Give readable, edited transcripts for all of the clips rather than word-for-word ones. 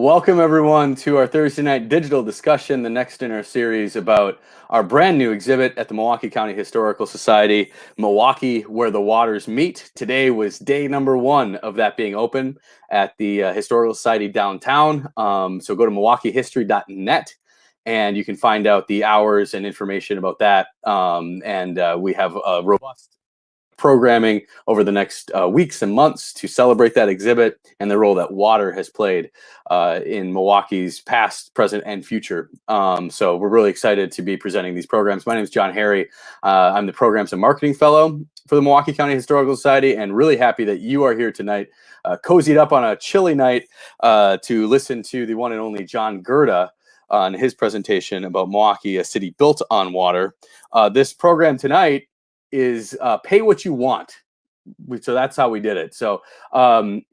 Welcome, everyone, to our Thursday night digital discussion, the next in our series about our brand new exhibit at the Milwaukee County Historical Society, Milwaukee, Where the Waters Meet. Today was day number 1 of that being open at the Historical Society downtown. So go to MilwaukeeHistory.net and you can find out the hours and information about that. We have a robust programming over the next weeks and months to celebrate that exhibit and the role that water has played in Milwaukee's past, present, and future. So we're really excited to be presenting these programs. My name is John Harry. I'm the Programs and Marketing Fellow for the Milwaukee County Historical Society, and really happy that you are here tonight, cozied up on a chilly night to listen to the one and only John Gurda on his presentation about Milwaukee, a city built on water. This program tonight is pay what you want. So that's how we did it. So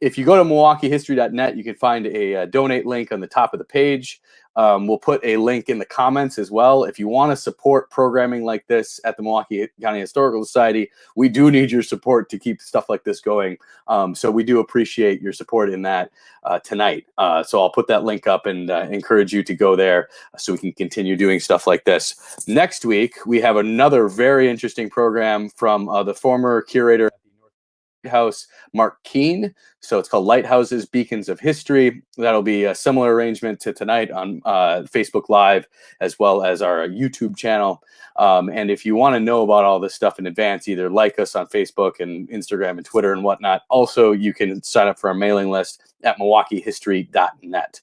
if you go to MilwaukeeHistory.net, you can find a donate link on the top of the page. We'll put a link in the comments as well. If you want to support programming like this at the Milwaukee County Historical Society, we do need your support to keep stuff like this going. So we do appreciate your support in that tonight. So I'll put that link up and encourage you to go there so we can continue doing stuff like this. Next week, we have another very interesting program from the former curator House, Mark Keene. So it's called Lighthouses, Beacons of History. That'll be a similar arrangement to tonight on Facebook Live, as well as our YouTube channel. And if you want to know about all this stuff in advance, either like us on Facebook and Instagram and Twitter and whatnot. Also, you can sign up for our mailing list at MilwaukeeHistory.net.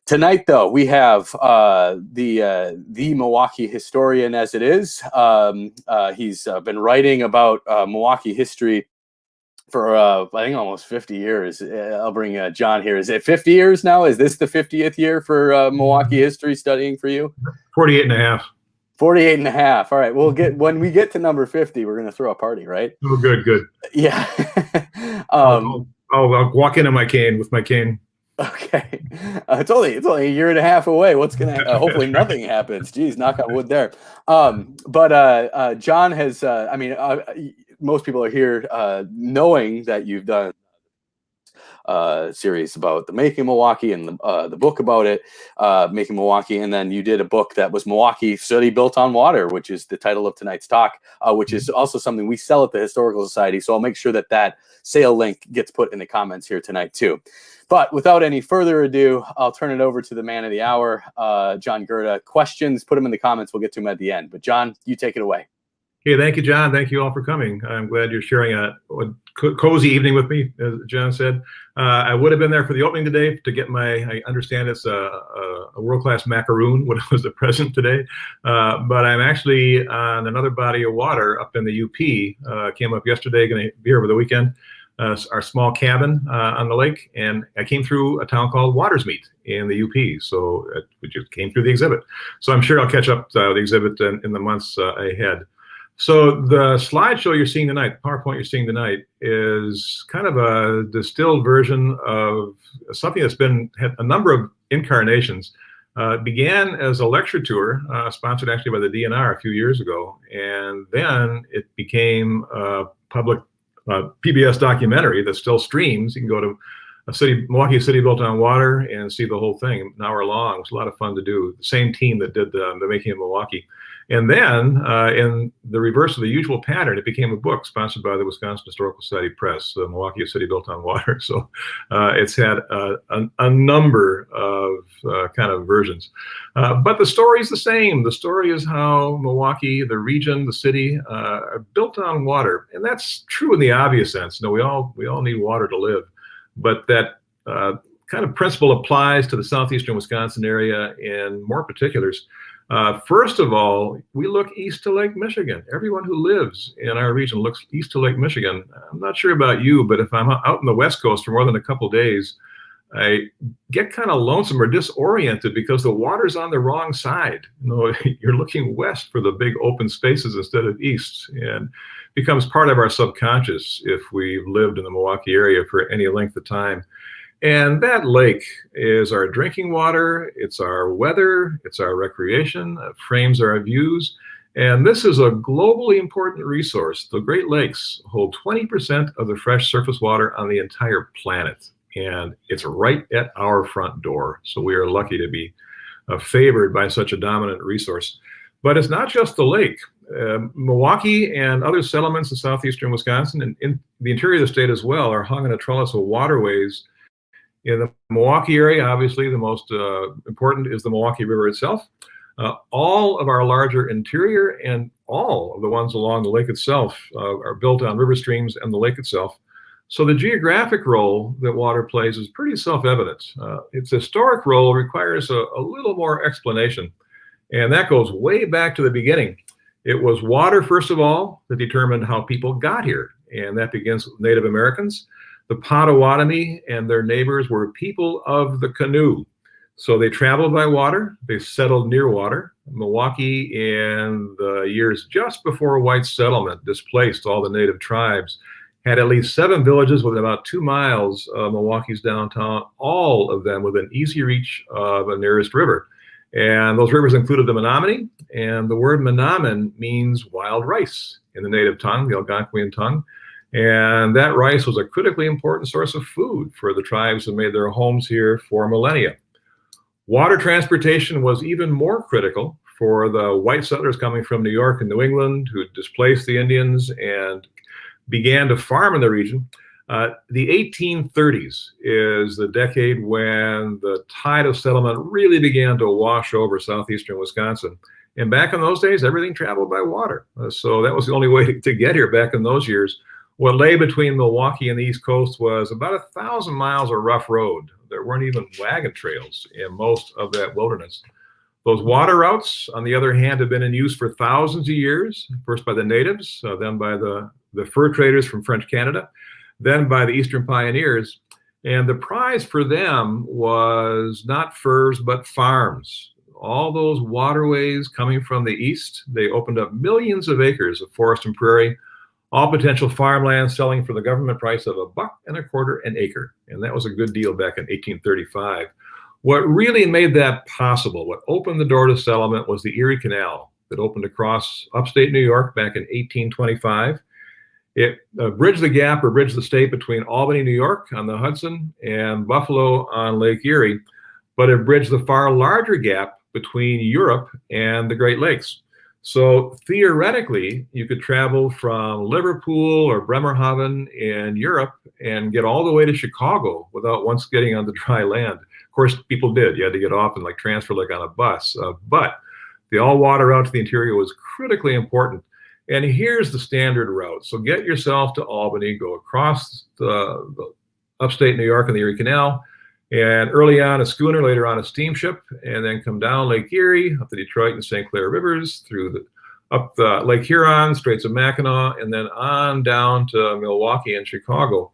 Tonight, though, we have the Milwaukee historian, as it is. He's been writing about Milwaukee history for I think almost 50 years. I'll bring John here. Is it 50 years now? Is this the 50th year for Milwaukee history studying for you? 48 and a half. 48 and a half. All right. When we get to number 50, we're going to throw a party, right? Oh, good. Yeah. I'll walk in on my cane with my cane. Okay. It's only a year and a half away. What's going to hopefully nothing happens. Geez, knock on wood there. But John has, most people are here knowing that you've done a series about the making Milwaukee and the book about it, making Milwaukee, and then you did a book that was Milwaukee City Built on Water, which is the title of tonight's talk, which is also something we sell at the Historical Society. So I'll make sure that sale link gets put in the comments here tonight too. But without any further ado, I'll turn it over to the man of the hour, John Gurda. Questions, put them in the comments. We'll get to them at the end. But John, you take it away. Okay, thank you, John. Thank you all for coming. I'm glad you're sharing a cozy evening with me, as John said. I would have been there for the opening today to get I understand it's a world-class macaroon when it was the present today. But I'm actually on another body of water up in the UP. Came up yesterday, going to be here over the weekend. Our small cabin on the lake, and I came through a town called Watersmeet in the UP, so we just came through the exhibit. So I'm sure I'll catch up the exhibit in the months ahead. So the slideshow you're seeing tonight, the PowerPoint you're seeing tonight, is kind of a distilled version of something that's had a number of incarnations. It began as a lecture tour, sponsored actually by the DNR a few years ago, and then it became a public PBS documentary that still streams. You can go to Milwaukee City Built on Water and see the whole thing an hour long. It was a lot of fun to do. The same team that did the making of Milwaukee. And then in the reverse of the usual pattern, it became a book sponsored by the Wisconsin Historical Society Press, the Milwaukee City Built on Water. So it's had a number of kind of versions. But the story is the same. The story is how Milwaukee, the region, the city, are built on water. And that's true in the obvious sense. We all need water to live. But that kind of principle applies to the southeastern Wisconsin area in more particulars. First of all, we look east to Lake Michigan. Everyone who lives in our region looks east to Lake Michigan. I'm not sure about you, but if I'm out in the West Coast for more than a couple days, I get kind of lonesome or disoriented because the water's on the wrong side. You're looking west for the big open spaces instead of east, and becomes part of our subconscious if we've lived in the Milwaukee area for any length of time. And that lake is our drinking water, it's our weather, it's our recreation, it frames our views. And this is a globally important resource. The Great Lakes hold 20% of the fresh surface water on the entire planet. and it's right at our front door. So we are lucky to be favored by such a dominant resource. But it's not just the lake. Milwaukee and other settlements in southeastern Wisconsin and in the interior of the state as well are hung in a trellis of waterways. In the Milwaukee area, obviously, the most important is the Milwaukee River itself. All of our larger interior and all of the ones along the lake itself are built on river streams and the lake itself. So the geographic role that water plays is pretty self-evident. Its historic role requires a little more explanation, and that goes way back to the beginning. It was water, first of all, that determined how people got here, and that begins with Native Americans. The Potawatomi and their neighbors were people of the canoe. So they traveled by water, they settled near water. Milwaukee, in the years just before white settlement displaced all the native tribes, had at least 7 villages within about 2 miles of Milwaukee's downtown, all of them within easy reach of a nearest river. And those rivers included the Menominee, and the word Menominee means wild rice in the native tongue, the Algonquian tongue. And that rice was a critically important source of food for the tribes that made their homes here for millennia. Water transportation was even more critical for the white settlers coming from New York and New England who displaced the Indians and began to farm in the region. The 1830s is the decade when the tide of settlement really began to wash over southeastern Wisconsin. And back in those days, everything traveled by water. So that was the only way to get here back in those years. What lay between Milwaukee and the East Coast was about 1,000 miles of rough road. There weren't even wagon trails in most of that wilderness. Those water routes, on the other hand, have been in use for thousands of years, first by the natives, then by the fur traders from French Canada, then by the Eastern pioneers. And the prize for them was not furs, but farms. All those waterways coming from the east, they opened up millions of acres of forest and prairie, all potential farmland selling for the government price of $1.25 an acre. And that was a good deal back in 1835. What really made that possible, what opened the door to settlement, was the Erie Canal that opened across upstate New York back in 1825. It bridged the gap or bridged the state between Albany, New York on the Hudson and Buffalo on Lake Erie, but it bridged the far larger gap between Europe and the Great Lakes. So theoretically, you could travel from Liverpool or Bremerhaven in Europe and get all the way to Chicago without once getting on the dry land. Of course, people did. You had to get off and like transfer like on a bus. But the all-water route to the interior was critically important. And here's the standard route. So get yourself to Albany, go across the upstate New York and the Erie Canal, and early on a schooner, later on a steamship, and then come down Lake Erie, up the Detroit and St. Clair rivers, up the Lake Huron, Straits of Mackinac, and then on down to Milwaukee and Chicago.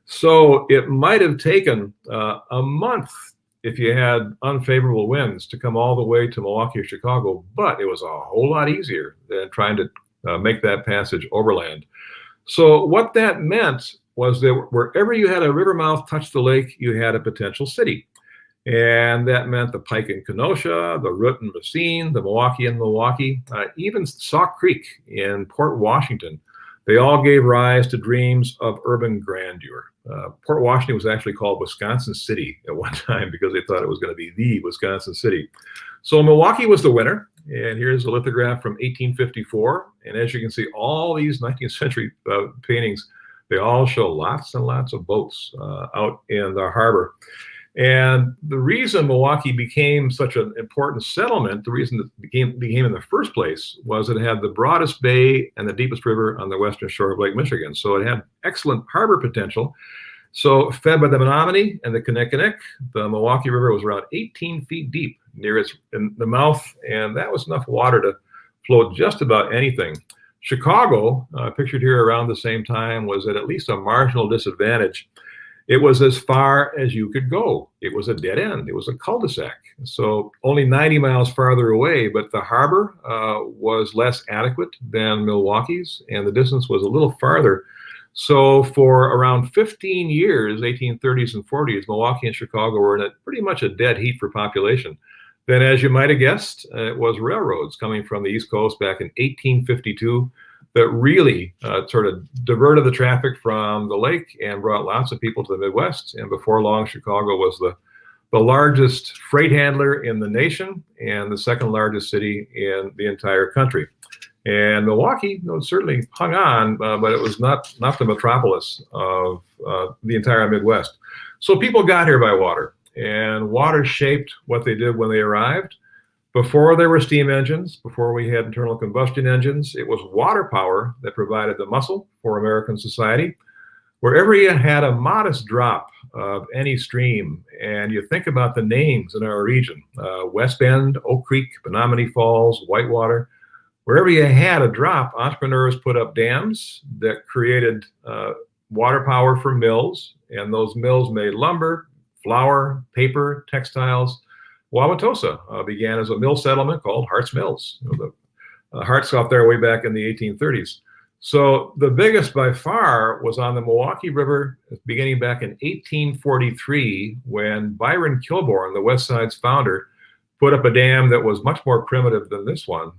So it might have taken a month if you had unfavorable winds to come all the way to Milwaukee or Chicago, but it was a whole lot easier than trying to make that passage overland. So what that meant was that wherever you had a river mouth touch the lake, you had a potential city. And that meant the Pike and Kenosha, the Root and Racine, the Milwaukee and Milwaukee, even Sauk Creek in Port Washington. They all gave rise to dreams of urban grandeur. Port Washington was actually called Wisconsin City at one time because they thought it was going to be the Wisconsin City. So Milwaukee was the winner. And here's a lithograph from 1854. And as you can see, all these 19th century paintings, they all show lots and lots of boats out in the harbor. And the reason Milwaukee became such an important settlement, the reason it became in the first place, was it had the broadest bay and the deepest river on the western shore of Lake Michigan. So it had excellent harbor potential. So fed by the Menominee and the Knickknit, the Milwaukee River was around 18 feet deep near the mouth, and that was enough water to float just about anything. Chicago, pictured here around the same time, was at least a marginal disadvantage. It was as far as you could go. It was a dead end. It was a cul-de-sac. So only 90 miles farther away, but the harbor was less adequate than Milwaukee's, and the distance was a little farther. So for around 15 years, 1830s and 40s, Milwaukee and Chicago were in pretty much a dead heat for population. Then, as you might have guessed, it was railroads coming from the East Coast back in 1852. that really sort of diverted the traffic from the lake and brought lots of people to the Midwest. And before long, Chicago was the largest freight handler in the nation and the second largest city in the entire country. And Milwaukee, certainly hung on, but it was not the metropolis of the entire Midwest. So people got here by water, and water shaped what they did when they arrived. Before there were steam engines, before we had internal combustion engines, it was water power that provided the muscle for American society. Wherever you had a modest drop of any stream, and you think about the names in our region, West Bend, Oak Creek, Menominee Falls, Whitewater, wherever you had a drop, entrepreneurs put up dams that created water power for mills, and those mills made lumber, flour, paper, textiles. Wauwatosa began as a mill settlement called Hart's Mills. The Hart's got there way back in the 1830s. So the biggest by far was on the Milwaukee River, beginning back in 1843, when Byron Kilbourne, the West Side's founder, put up a dam that was much more primitive than this one.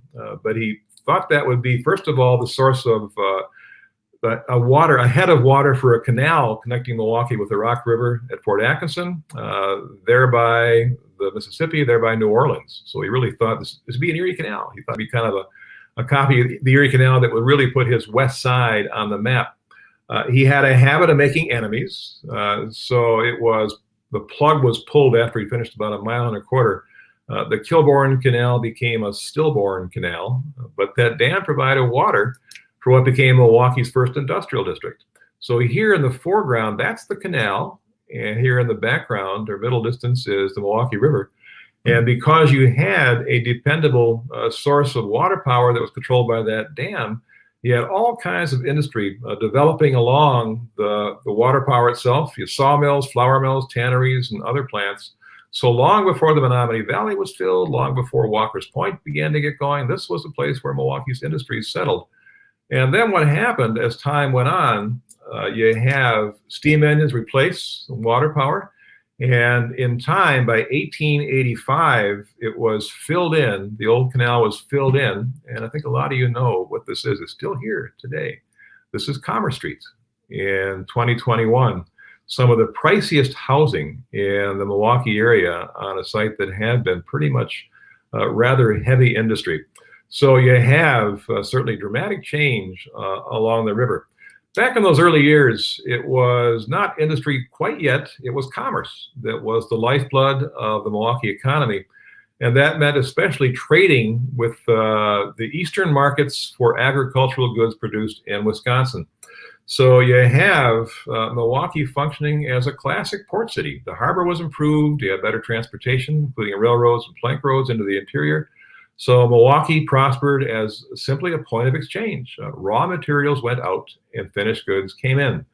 But he thought that would be, first of all, the source of a head of water for a canal connecting Milwaukee with the Rock River at Fort Atkinson, thereby the Mississippi, thereby New Orleans. So he really thought this would be an Erie Canal. He thought it'd be kind of a copy of the Erie Canal that would really put his west side on the map. He had a habit of making enemies. So the plug was pulled after he finished about 1.25 miles. The Kilbourne Canal became a stillborn canal, but that dam provided water for what became Milwaukee's first industrial district. So here in the foreground, that's the canal, and here in the background, or middle distance, is the Milwaukee River. And because you had a dependable source of water power that was controlled by that dam, you had all kinds of industry developing along the water power itself. You had sawmills, flour mills, tanneries, and other plants. So long before the Menominee Valley was filled, long before Walker's Point began to get going, this was a place where Milwaukee's industries settled. And then what happened as time went on, you have steam engines replace water power. And in time, by 1885, it was filled in. The old canal was filled in. And I think a lot of you know what this is. It's still here today. This is Commerce Street in 2021. Some of the priciest housing in the Milwaukee area on a site that had been pretty much rather heavy industry. So you have certainly dramatic change along the river. Back in those early years, it was not industry quite yet. It was commerce that was the lifeblood of the Milwaukee economy. And that meant especially trading with the eastern markets for agricultural goods produced in Wisconsin. So you have Milwaukee functioning as a classic port city. The harbor was improved. You had better transportation, including railroads and plank roads into the interior. So Milwaukee prospered as simply a point of exchange. Raw materials went out and finished goods came in.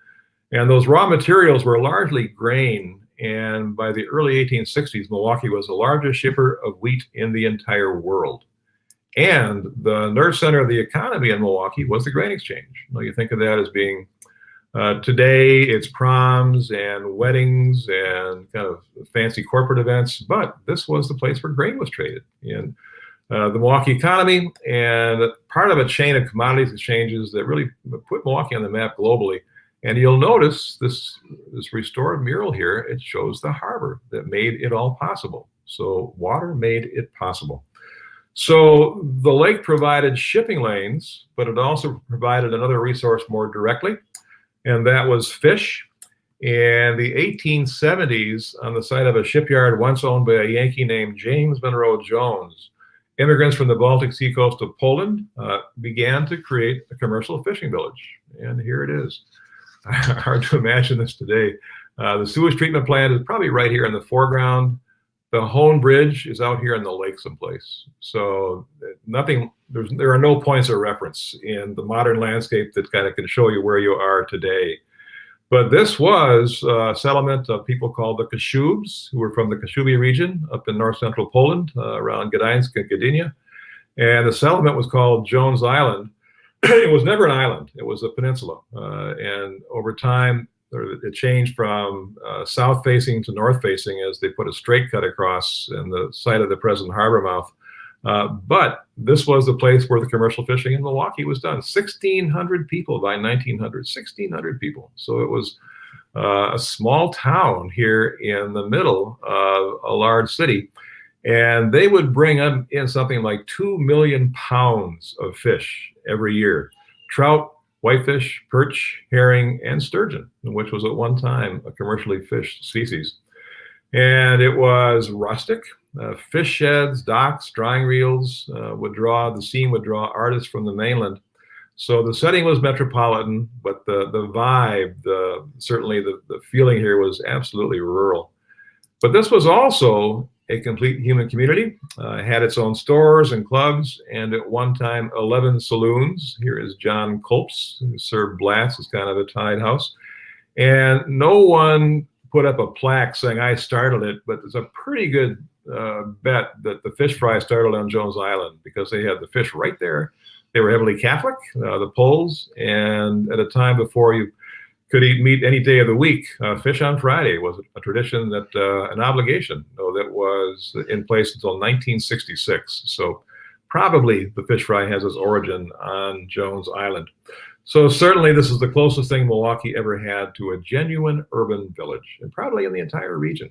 And those raw materials were largely grain. And by the early 1860s, Milwaukee was the largest shipper of wheat in the entire world. And the nerve center of the economy in Milwaukee was the grain exchange. You think of that as being, today it's proms and weddings and kind of fancy corporate events, but this was the place where grain was traded in the Milwaukee economy, and part of a chain of commodities exchanges that really put Milwaukee on the map globally. And you'll notice this restored mural here, it shows the harbor that made it all possible. So water made it possible. So the lake provided shipping lanes, but it also provided another resource more directly, and that was fish. In the 1870s, on the site of a shipyard once owned by a Yankee named James Monroe Jones, immigrants from the Baltic Sea coast of Poland began to create a commercial fishing village. And here it is. Hard to imagine this today. The sewage treatment plant is probably right here in the foreground. The Hone Bridge is out here in the lake someplace. So there are no points of reference in the modern landscape that kind of can show you where you are today. But this was a settlement of people called the Kashubs, who were from the Kashubi region up in north central Poland, around Gdańsk and Gdynia. And the settlement was called Jones Island. It was never an island, it was a peninsula. And over time, it changed from south facing to north facing as they put a straight cut across in the site of the present harbor mouth. But this was the place where the commercial fishing in Milwaukee was done. 1,600 people by 1900, 1,600 people. So it was a small town here in the middle of a large city. And they would bring in something like 2 million pounds of fish every year. Trout, whitefish, perch, herring, and sturgeon, which was at one time a commercially fished species. And it was rustic. Fish sheds, docks, drying reels the scene would draw artists from the mainland. So the setting was metropolitan, but the vibe, certainly the feeling here was absolutely rural. But this was also a complete human community. It had its own stores and clubs, and at one time 11 saloons. Here is John Culp's, who served blacks as kind of a tide house. And no one put up a plaque saying I started it, but there's a pretty good bet that the fish fry started on Jones Island because they had the fish right there. They were heavily Catholic, the Poles, and at a time before you could eat meat any day of the week, fish on Friday was a tradition that, an obligation, that was in place until 1966. So probably the fish fry has its origin on Jones Island. So certainly this is the closest thing Milwaukee ever had to a genuine urban village, and probably in the entire region.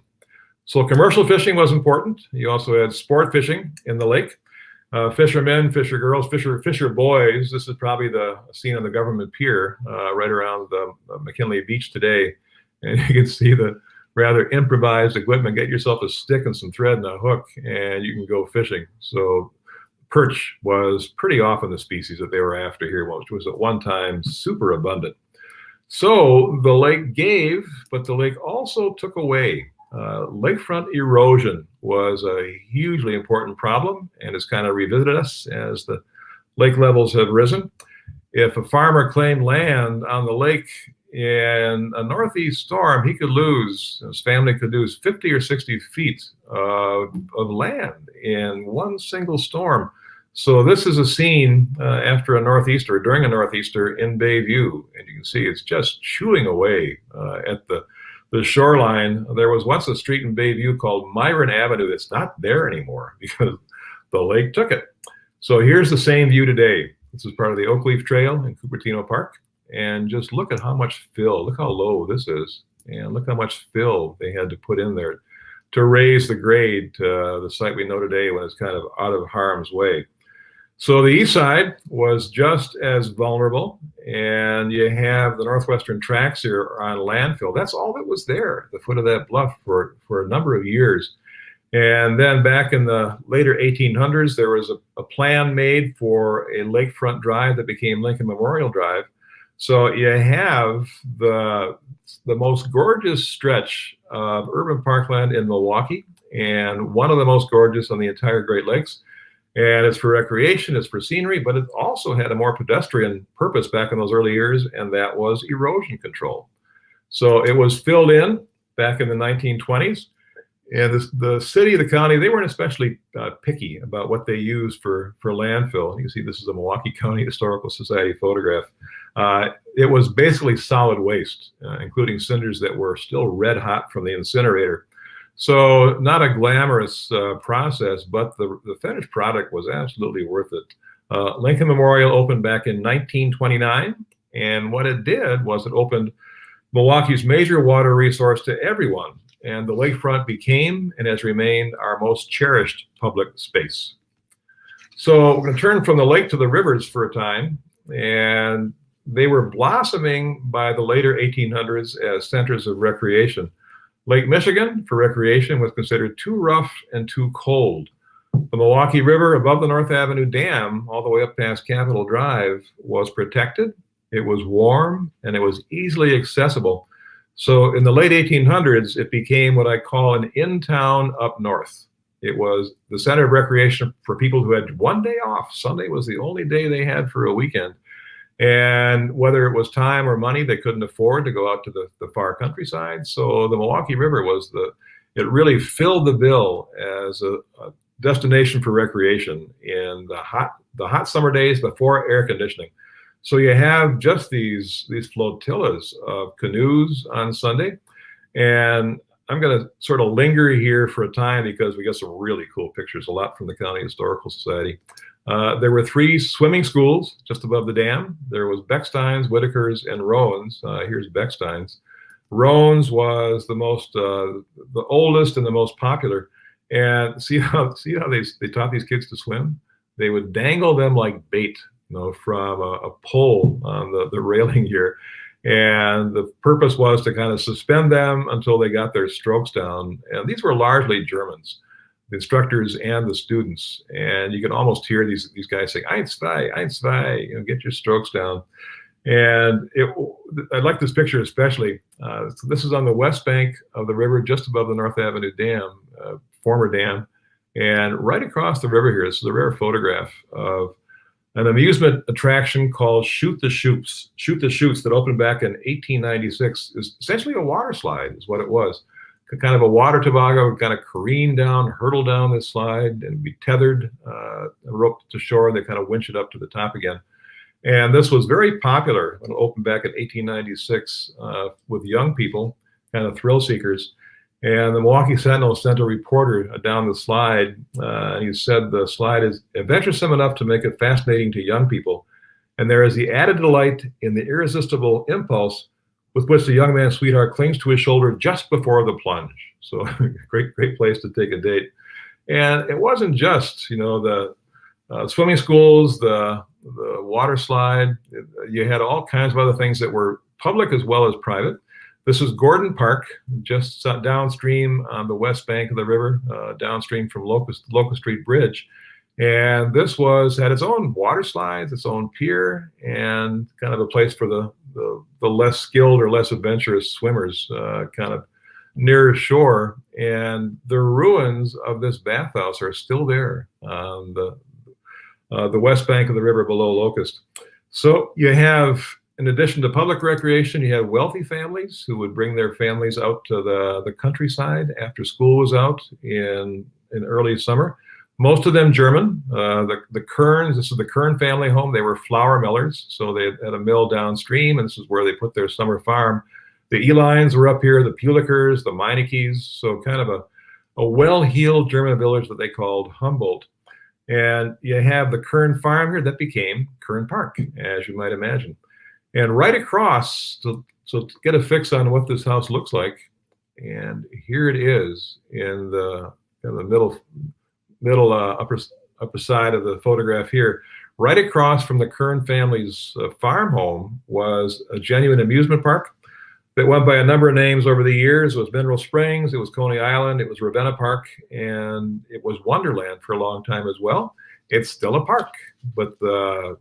So commercial fishing was important. You also had sport fishing in the lake. Fishermen, fisher girls, fisher boys. This is probably the scene on the government pier right around the McKinley Beach today. And you can see the rather improvised equipment. Get yourself a stick and some thread and a hook, and you can go fishing. So perch was pretty often the species that they were after here, which was at one time super abundant. So the lake gave, but the lake also took away. Lakefront erosion was a hugely important problem, and it's kind of revisited us as the lake levels have risen. If a farmer claimed land on the lake in a northeast storm, his family could lose 50 or 60 feet of land in one single storm. So this is a scene after a northeaster, during a northeaster in Bayview, and you can see it's just chewing away at the shoreline. There was once a street in Bayview called Myron Avenue that's not there anymore because the lake took it. So here's the same view today. This is part of the Oakleaf Trail in Cupertino Park. And just look at how much fill, look how low this is. And look how much fill they had to put in there to raise the grade to the site we know today when it's kind of out of harm's way. So the east side was just as vulnerable, and you have the northwestern tracks here on landfill. That's all that was there at the foot of that bluff for a number of years. And then back in the later 1800s, there was a plan made for a lakefront drive that became Lincoln Memorial Drive. So you have the most gorgeous stretch of urban parkland in Milwaukee, and one of the most gorgeous on the entire Great Lakes. And it's for recreation, it's for scenery, but it also had a more pedestrian purpose back in those early years, and that was erosion control. So it was filled in back in the 1920s. And the city, the county, they weren't especially picky about what they used for landfill. You can see this is a Milwaukee County Historical Society photograph. It was basically solid waste, including cinders that were still red hot from the incinerator. So not a glamorous process, but the finished product was absolutely worth it. Lincoln Memorial opened back in 1929, and what it did was it opened Milwaukee's major water resource to everyone, and the lakefront became and has remained our most cherished public space. So we're going to turn from the lake to the rivers for a time, and they were blossoming by the later 1800s as centers of recreation. Lake Michigan for recreation was considered too rough and too cold. The Milwaukee River above the North Avenue Dam, all the way up past Capitol Drive, was protected. It was warm and it was easily accessible. So in the late 1800s, it became what I call an in-town up north. It was the center of recreation for people who had one day off. Sunday was the only day they had for a weekend. And whether it was time or money, they couldn't afford to go out to the far countryside. So the Milwaukee River it really filled the bill as a destination for recreation in the hot summer days before air conditioning. So you have just these flotillas of canoes on Sunday. And I'm gonna sort of linger here for a time because we got some really cool pictures, a lot from the County Historical Society. There were 3 swimming schools just above the dam. There was Beckstein's, Whitaker's, and Rowan's. Here's Beckstein's. Rowan's was the oldest and the most popular. And see how they taught these kids to swim? They would dangle them like bait, from a pole on the railing here. And the purpose was to kind of suspend them until they got their strokes down. And these were largely Germans, the instructors and the students. And you can almost hear these guys saying, "Eins, zwei, eins, zwei," get your strokes down. And I like this picture especially. So this is on the west bank of the river, just above the North Avenue Dam, former dam. And right across the river here, this is a rare photograph of an amusement attraction called Shoot the Chutes. Shoot the Chutes, that opened back in 1896, is essentially a water slide, is what it was. Kind of a water toboggan, would kind of careen down, hurtle down this slide, and be tethered, roped to shore. They kind of winch it up to the top again. And this was very popular when it opened back in 1896 with young people, kind of thrill seekers. And the Milwaukee Sentinel sent a reporter down the slide. He said the slide is adventuresome enough to make it fascinating to young people. And there is the added delight in the irresistible impulse with which the young man's sweetheart clings to his shoulder just before the plunge. So great place to take a date. And it wasn't just, the swimming schools, the water slide. You had all kinds of other things that were public as well as private. This is Gordon Park, just downstream on the west bank of the river, downstream from Locust Street Bridge. And this had its own water slides, its own pier, and kind of a place for the less skilled or less adventurous swimmers, kind of near shore. And the ruins of this bathhouse are still there on the west bank of the river below Locust. So you have, in addition to public recreation, you have wealthy families who would bring their families out to the countryside after school was out in early summer. Most of them German. The Kerns, this is the Kern family home. They were flour millers, so they had a mill downstream, and this is where they put their summer farm. The Elines were up here, the Pulickers, the Meinekes, so kind of a well-heeled German village that they called Humboldt. And you have the Kern farm here that became Kern Park, as you might imagine. And right across, so to get a fix on what this house looks like, and here it is in the middle upper side of the photograph here. Right across from the Kern family's farm home was a genuine amusement park that went by a number of names over the years. It was Mineral Springs, it was Coney Island, it was Ravenna Park, and it was Wonderland for a long time as well. It's still a park, but the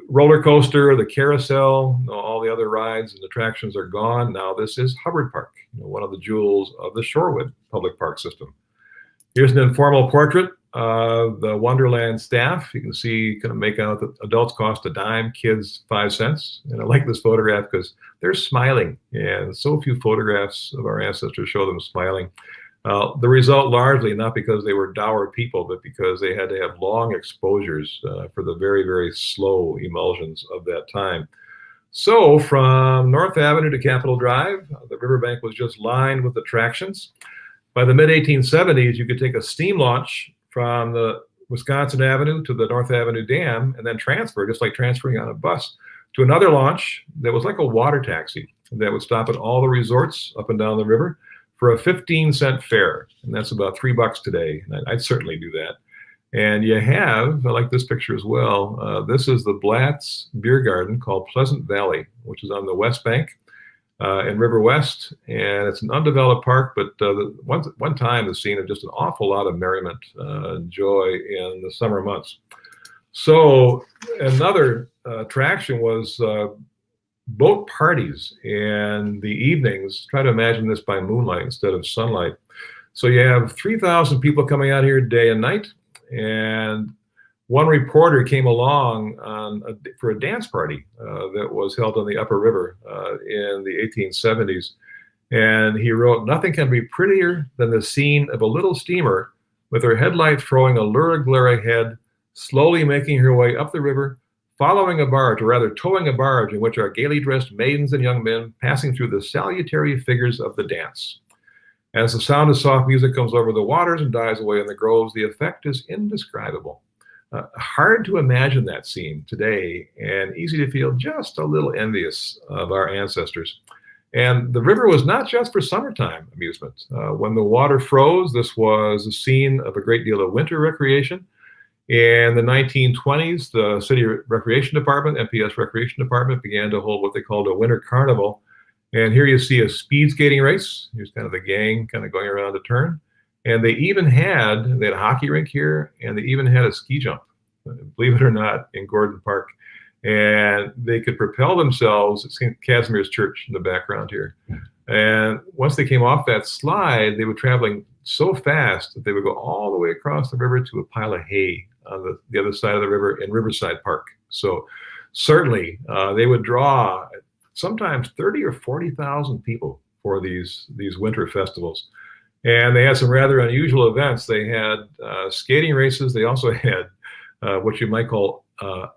roller coaster, the carousel, all the other rides and attractions are gone. Now this is Hubbard Park, one of the jewels of the Shorewood public park system. Here's an informal portrait of the Wonderland staff. You can see, kind of make out that adults cost a dime, kids 5 cents. And I like this photograph because they're smiling, and so few photographs of our ancestors show them smiling. The result largely not because they were dour people, but because they had to have long exposures for the very, very slow emulsions of that time. So from North Avenue to Capitol Drive, the riverbank was just lined with attractions. By the mid-1870s, you could take a steam launch from the Wisconsin Avenue to the North Avenue Dam and then transfer, just like transferring on a bus, to another launch that was like a water taxi that would stop at all the resorts up and down the river for a 15-cent fare. And that's about $3 today. And I'd certainly do that. And you have, I like this picture as well, this is the Blatt's Beer Garden called Pleasant Valley, which is on the west bank in River West. And it's an undeveloped park, but one time the scene of just an awful lot of merriment and joy in the summer months. So another attraction was boat parties in the evenings. Try to imagine this by moonlight instead of sunlight. So you have 3,000 people coming out here day and night. And one reporter came along for a dance party that was held on the Upper River in the 1870s. And he wrote, "Nothing can be prettier than the scene of a little steamer with her headlights throwing a lurid glare ahead, slowly making her way up the river, following a barge, or rather towing a barge in which are gaily dressed maidens and young men passing through the salutary figures of the dance." As the sound of soft music comes over the waters and dies away in the groves, the effect is indescribable. Hard to imagine that scene today, and easy to feel just a little envious of our ancestors. And the river was not just for summertime amusement. When the water froze, this was the scene of a great deal of winter recreation. In the 1920s, the City Recreation Department, MPS Recreation Department, began to hold what they called a winter carnival. And here you see a speed skating race. Here's kind of the gang kind of going around a turn. And they had a hockey rink here, and they even had a ski jump, believe it or not, in Gordon Park. And they could propel themselves. It's St. Casimir's Church in the background here. And once they came off that slide, they were traveling so fast that they would go all the way across the river to a pile of hay on the other side of the river in Riverside Park. So certainly they would draw sometimes 30 or 40,000 people for these winter festivals. And they had some rather unusual events. They had skating races. They also had what you might call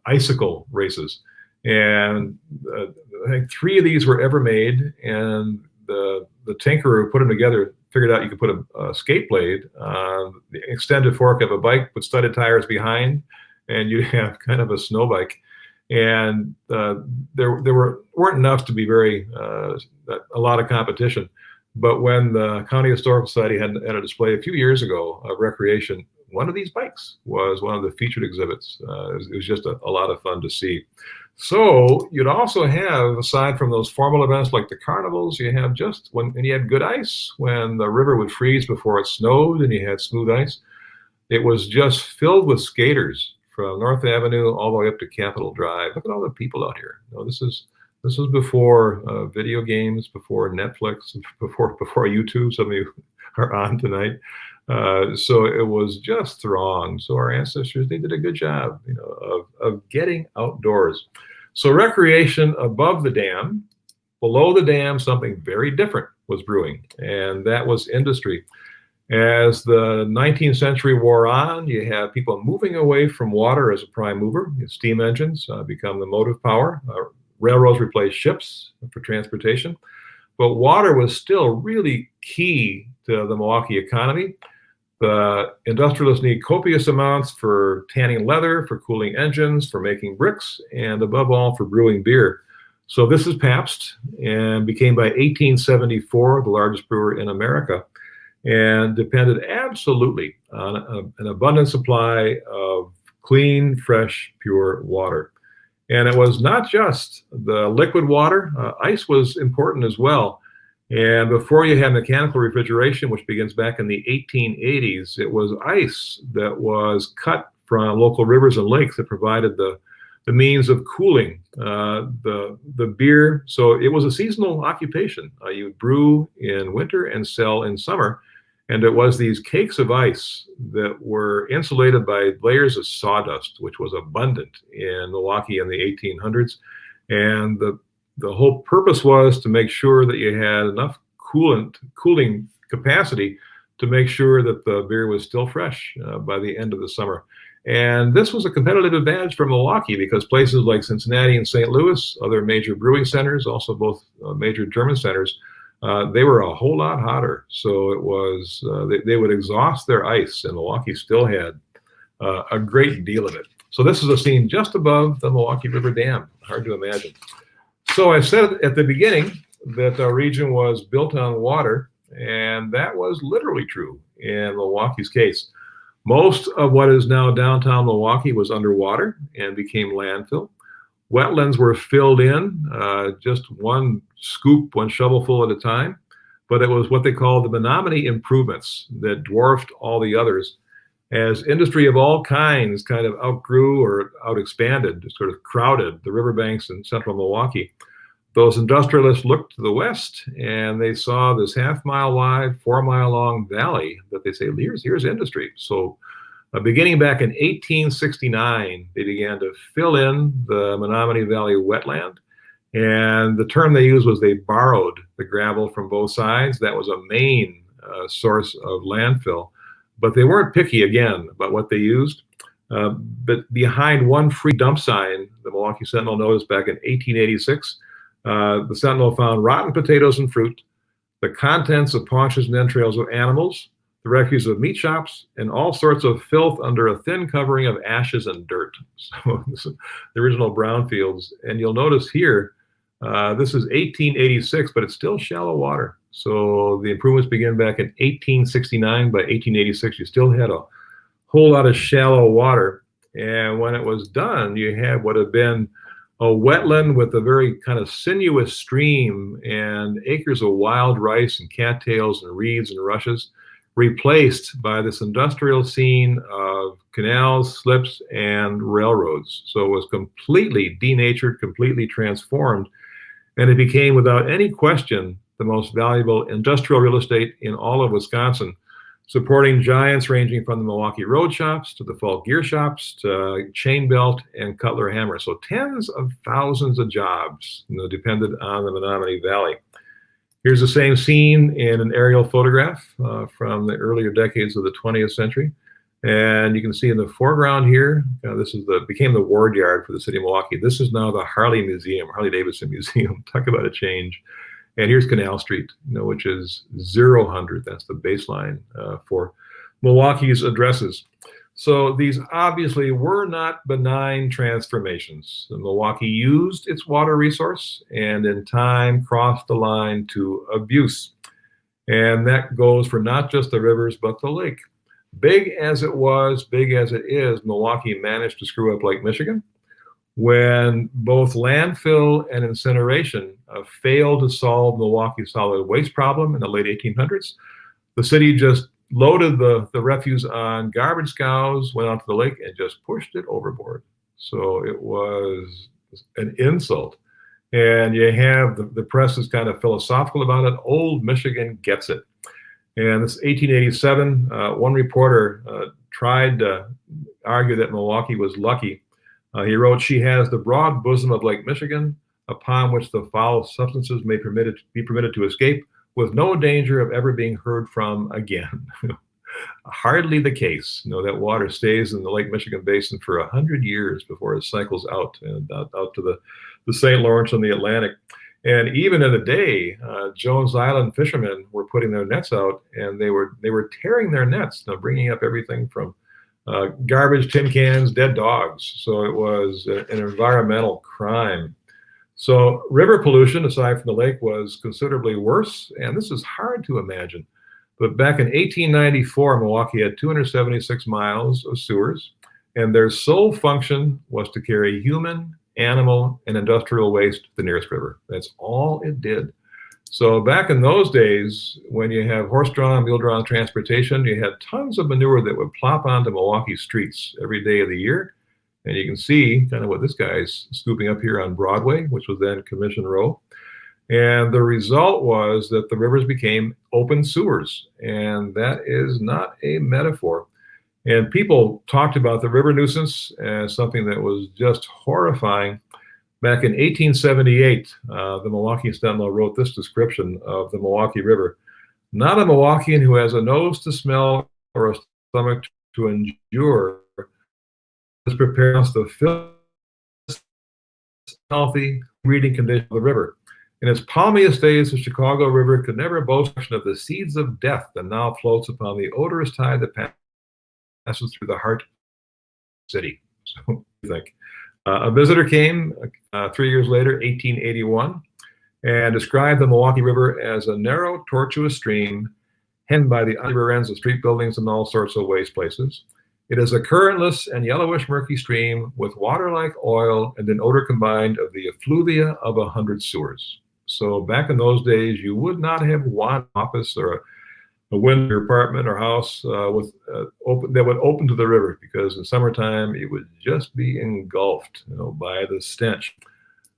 icicle races. And I think 3 of these were ever made. And the tinkerer who put them together figured out you could put a skate blade on the extended fork of a bike with studded tires behind, and you have kind of a snow bike. And there weren't enough to be a lot of competition. But when the County Historical Society had a display a few years ago of recreation, one of these bikes was one of the featured exhibits. It was just a lot of fun to see. So you'd also have, aside from those formal events like the carnivals, you have and you had good ice when the river would freeze before it snowed and you had smooth ice. It was just filled with skaters from North Avenue all the way up to Capitol Drive. Look at all the people out here. This is before video games, before Netflix, before YouTube. Some of you are on tonight. So it was just thronged. So our ancestors, they did a good job, of getting outdoors. So recreation above the dam, below the dam, something very different was brewing, and that was industry. As the 19th century wore on, you have people moving away from water as a prime mover. Steam engines become the motive power. Railroads replaced ships for transportation. But water was still really key to the Milwaukee economy. The industrialists need copious amounts for tanning leather, for cooling engines, for making bricks, and above all, for brewing beer. So this is Pabst, and became by 1874 the largest brewer in America, and depended absolutely on an abundant supply of clean, fresh, pure water. And it was not just the liquid water. Ice was important as well. And before you had mechanical refrigeration, which begins back in the 1880s, it was ice that was cut from local rivers and lakes that provided the means of cooling the beer. So it was a seasonal occupation. You would brew in winter and sell in summer. And it was these cakes of ice that were insulated by layers of sawdust, which was abundant in Milwaukee in the 1800s. And the whole purpose was to make sure that you had enough cooling capacity to make sure that the beer was still fresh by the end of the summer. And this was a competitive advantage for Milwaukee because places like Cincinnati and St. Louis, other major brewing centers, also both major German centers, they were a whole lot hotter. So it was, they would exhaust their ice, and Milwaukee still had a great deal of it. So this is a scene just above the Milwaukee River Dam. Hard to imagine. So I said at the beginning that our region was built on water, and that was literally true in Milwaukee's case. Most of what is now downtown Milwaukee was underwater and became landfill. Wetlands were filled in, just one scoop, one shovelful at a time, but it was what they called the Menominee improvements that dwarfed all the others. As industry of all kinds kind of outgrew or outexpanded, sort of crowded the riverbanks in central Milwaukee, those industrialists looked to the west and they saw this half-mile wide, 4-mile long valley that they say, here's industry. So beginning back in 1869, they began to fill in the Menominee Valley wetland. And the term they used was they borrowed the gravel from both sides. That was a main source of landfill. But they weren't picky, again, about what they used. But behind one free dump sign, the Milwaukee Sentinel noticed back in 1886, the Sentinel found rotten potatoes and fruit. the contents of paunches and entrails of animals, the refuse of meat shops, and all sorts of filth under a thin covering of ashes and dirt. So this is the original brownfields. And you'll notice here, this is 1886, but it's still shallow water. So the improvements began back in 1869. By 1886, you still had a whole lot of shallow water. And when it was done, you had what had been a wetland with a very kind of sinuous stream and acres of wild rice and cattails and reeds and rushes, replaced by this industrial scene of canals, slips, and railroads. So it was completely denatured, completely transformed, and it became, without any question, the most valuable industrial real estate in all of Wisconsin, supporting giants ranging from the Milwaukee road shops to the Falk gear shops to chain belt and Cutler hammer. So tens of thousands of jobs, depended on the Menominee Valley. Here's the same scene in an aerial photograph from the earlier decades of the 20th century. And you can see in the foreground here, this is became the ward yard for the city of Milwaukee. This is now the Harley Museum, Harley-Davidson Museum. Talk about a change. And here's Canal Street, which is 0-100. That's the baseline for Milwaukee's addresses. So these obviously were not benign transformations. Milwaukee used its water resource and in time crossed the line to abuse. And that goes for not just the rivers, but the lake. Big as it was, big as it is, Milwaukee managed to screw up Lake Michigan when both landfill and incineration failed to solve Milwaukee's solid waste problem in the late 1800s. The city just loaded the refuse on garbage scows, went out to the lake, and just pushed it overboard. So it was an insult. And you have the press is kind of philosophical about it. Old Michigan gets it. And this 1887, one reporter tried to argue that Milwaukee was lucky. He wrote, "She has the broad bosom of Lake Michigan, upon which the foul substances may be permitted to escape, with no danger of ever being heard from again." Hardly the case. That water stays in the Lake Michigan basin for 100 years before it cycles out and out to the St. Lawrence and the Atlantic. And even in the day, Jones Island fishermen were putting their nets out, and they were tearing their nets, bringing up everything from garbage, tin cans, dead dogs. So it was an environmental crime. So river pollution, aside from the lake, was considerably worse, and this is hard to imagine. But back in 1894, Milwaukee had 276 miles of sewers, and their sole function was to carry human, animal, and industrial waste to the nearest river. That's all it did. So back in those days, when you have horse-drawn, mule-drawn transportation, you had tons of manure that would plop onto Milwaukee streets every day of the year. And you can see kind of what this guy's scooping up here on Broadway, which was then Commission Row. And the result was that the rivers became open sewers. And that is not a metaphor. And people talked about the river nuisance as something that was just horrifying. Back in 1878, the Milwaukee Sentinel wrote this description of the Milwaukee River: "Not a Milwaukeean who has a nose to smell or a stomach to endure is prepared to fill healthy breeding condition of the river. In its palmiest days, the Chicago River could never boast of the seeds of death that now floats upon the odorous tide that passes through the heart of the city." So, what do you think? A visitor came 3 years later, 1881, and described the Milwaukee River as a narrow, tortuous stream hemmed by the river ends of street buildings and all sorts of waste places. It is a currentless and yellowish murky stream with water like oil and an odor combined of the effluvia of 100 sewers. So back in those days, you would not have one office or a window apartment or house that would open to the river, because in summertime it would just be engulfed, by the stench.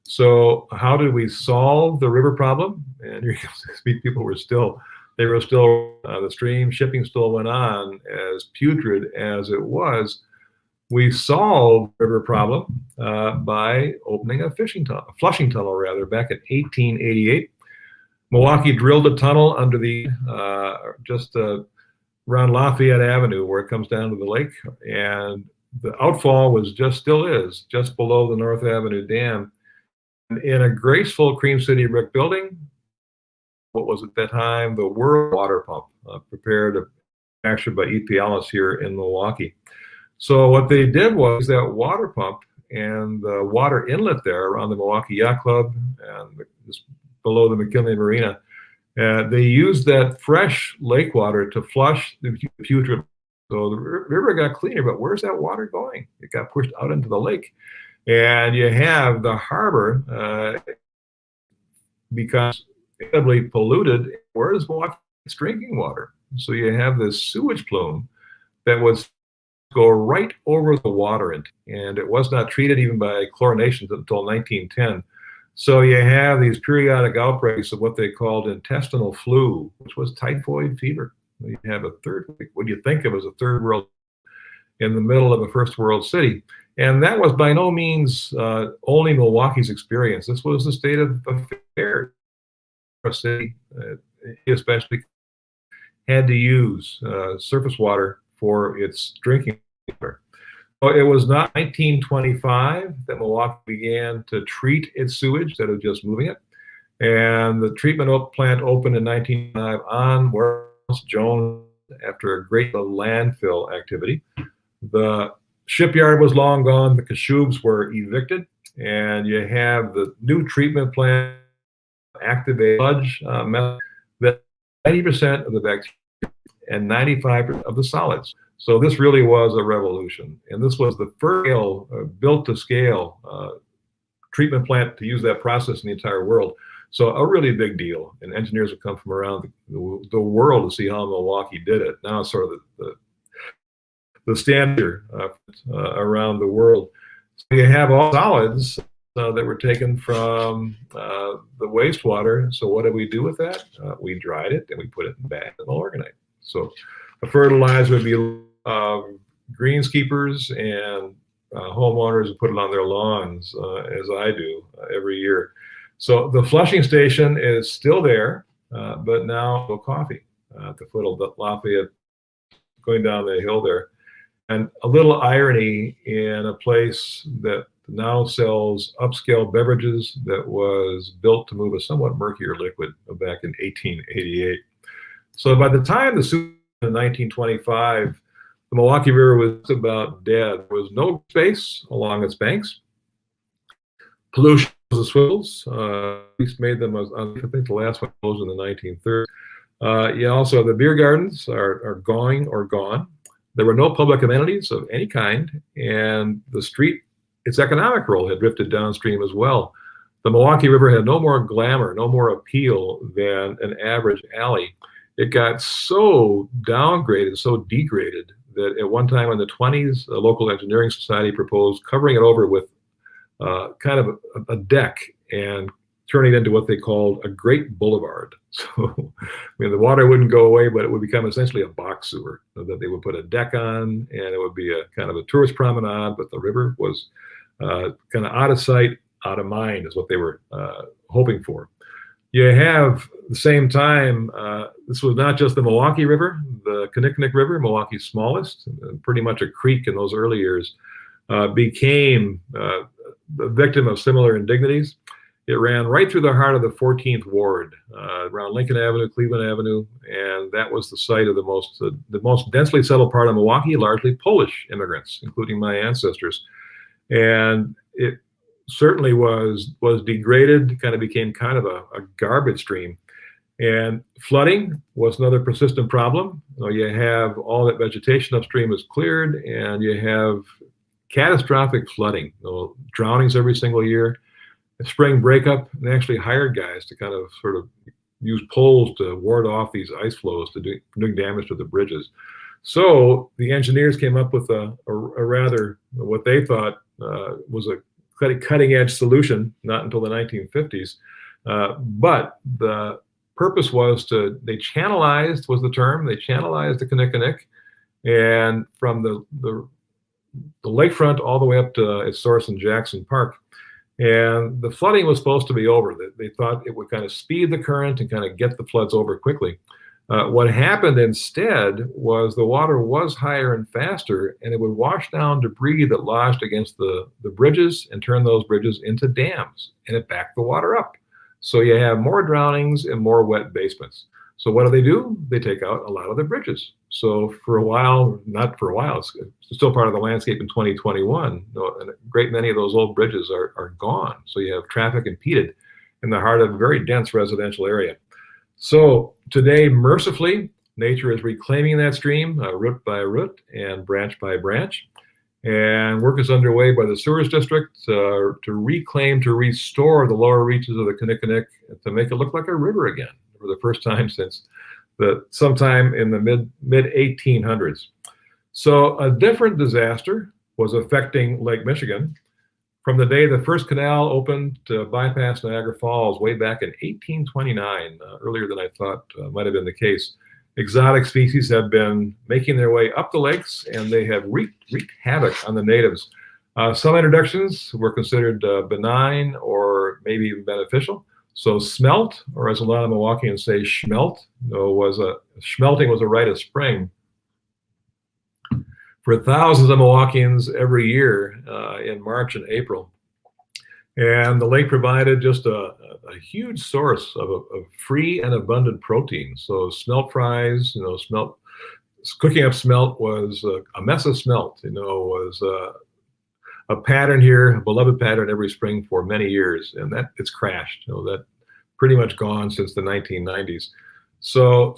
So how did we solve the river problem? And here you see people were still the stream shipping still went on as putrid as it was. We solved the river problem by opening a flushing tunnel back in 1888. Milwaukee drilled a tunnel under the just around Lafayette Avenue, where it comes down to the lake, and the outfall still is just below the North Avenue Dam. In a graceful Cream City brick building, what was at that time the world water pump, prepared and manufactured by E.P. here in Milwaukee. So what they did was that water pump and the water inlet there around the Milwaukee Yacht Club and just below the McKinley Marina, they used that fresh lake water to flush the putrid. So the river got cleaner, but where's that water going? It got pushed out into the lake. And you have the harbor becomes incredibly polluted. Where does Milwaukee get drinking water? So you have this sewage plume that would go right over the water, and it was not treated even by chlorination until 1910. So you have these periodic outbreaks of what they called intestinal flu, which was typhoid fever. You have what you think of as a third world in the middle of a first world city. And that was by no means only Milwaukee's experience. This was the state of affairs. A city, especially, had to use surface water for its drinking water. So it was not 1925 that Milwaukee began to treat its sewage instead of just moving it. And the treatment plant opened in 1905 on Warehouse Jones after a great landfill activity. The shipyard was long gone. The Kashubs were evicted. And you have the new treatment plant activate sludge method that 90% of the bacteria and 95% of the solids. So this really was a revolution. And this was the first built to scale treatment plant to use that process in the entire world. So a really big deal. And engineers have come from around the world to see how Milwaukee did it. Now it's sort of the standard around the world. So you have all solids that were taken from the wastewater. So what did we do with that? We dried it and we put it in bags and organized. So the fertilizer would be greenskeepers and homeowners who put it on their lawns, as I do every year. So the flushing station is still there, but now no coffee at the foot of the Lafayette, going down the hill there. And a little irony in a place that now sells upscale beverages that was built to move a somewhat murkier liquid back in 1888. So by the time the in 1925, the Milwaukee River was about dead. There was no space along its banks. Pollution was the swivels. At least made them, I think the last one closed in the 1930s. You also, the beer gardens are going or gone. There were no public amenities of any kind, and the street, its economic role had drifted downstream as well. The Milwaukee River had no more glamour, no more appeal than an average alley. It got so downgraded, so degraded, that at one time in the 20s, a local engineering society proposed covering it over with kind of a deck and turning it into what they called a great boulevard. So, I mean, the water wouldn't go away, but it would become essentially a box sewer that they would put a deck on, and it would be a kind of a tourist promenade, but the river was kind of out of sight, out of mind is what they were hoping for. You have the same time, this was not just the Milwaukee River, the Knickknit River, Milwaukee's smallest, pretty much a creek in those early years, became the victim of similar indignities. It ran right through the heart of the 14th Ward, around Lincoln Avenue, Cleveland Avenue, and that was the site of the most densely settled part of Milwaukee, largely Polish immigrants, including my ancestors. And it certainly was degraded, kind of became kind of a garbage stream. And flooding was another persistent problem. You have all that vegetation upstream is cleared, and you have catastrophic flooding, drownings every single year. Spring breakup, and actually hired guys to kind of sort of use poles to ward off these ice flows to doing damage to the bridges. So the engineers came up with a rather, what they thought was a cutting edge solution, not until the 1950s. But the purpose was they channelized, was the term, they channelized the Knickknit, and from the lakefront all the way up to its source in Jackson Park. And the flooding was supposed to be over. They thought it would kind of speed the current and kind of get the floods over quickly. What happened instead was the water was higher and faster, and it would wash down debris that lodged against the bridges and turn those bridges into dams, and it backed the water up. So you have more drownings and more wet basements. So what do? They take out a lot of the bridges. So for a while, not for a while, it's still part of the landscape in 2021. And a great many of those old bridges are gone. So you have traffic impeded in the heart of a very dense residential area. So today, mercifully, nature is reclaiming that stream root by root and branch by branch. And work is underway by the sewers district to reclaim, to restore the lower reaches of the Knickknit to make it look like a river again for the first time since sometime in the mid 1800s. So a different disaster was affecting Lake Michigan from the day the first canal opened to bypass Niagara Falls way back in 1829, earlier than I thought might have been the case. Exotic species have been making their way up the lakes, and they have wreaked havoc on the natives. Some introductions were considered benign or maybe even beneficial. So smelt, or as a lot of Milwaukeeans say, schmelt, schmelting was a rite of spring for thousands of Milwaukeeans every year in March and April. And the lake provided just a huge source of free and abundant protein. So smelt fries, cooking up smelt was a mess of smelt, was a pattern here, a beloved pattern every spring for many years. And that it's crashed, that pretty much gone since the 1990s. So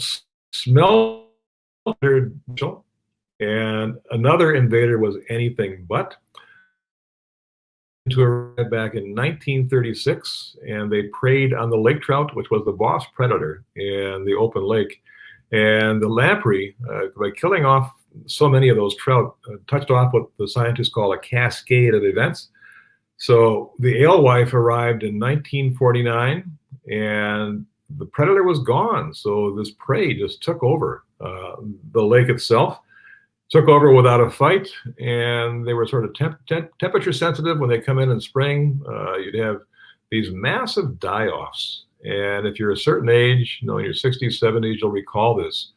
smelt, and another invader was anything but. To arrive back in 1936, and they preyed on the lake trout, which was the boss predator in the open lake. And the lamprey, by killing off so many of those trout, touched off what the scientists call a cascade of events. So the alewife arrived in 1949, and the predator was gone. So this prey just took over the lake itself. Took over without a fight, and they were sort of temperature sensitive when they come in spring. You'd have these massive die-offs, and if you're a certain age, in your 60s, 70s, you'll recall this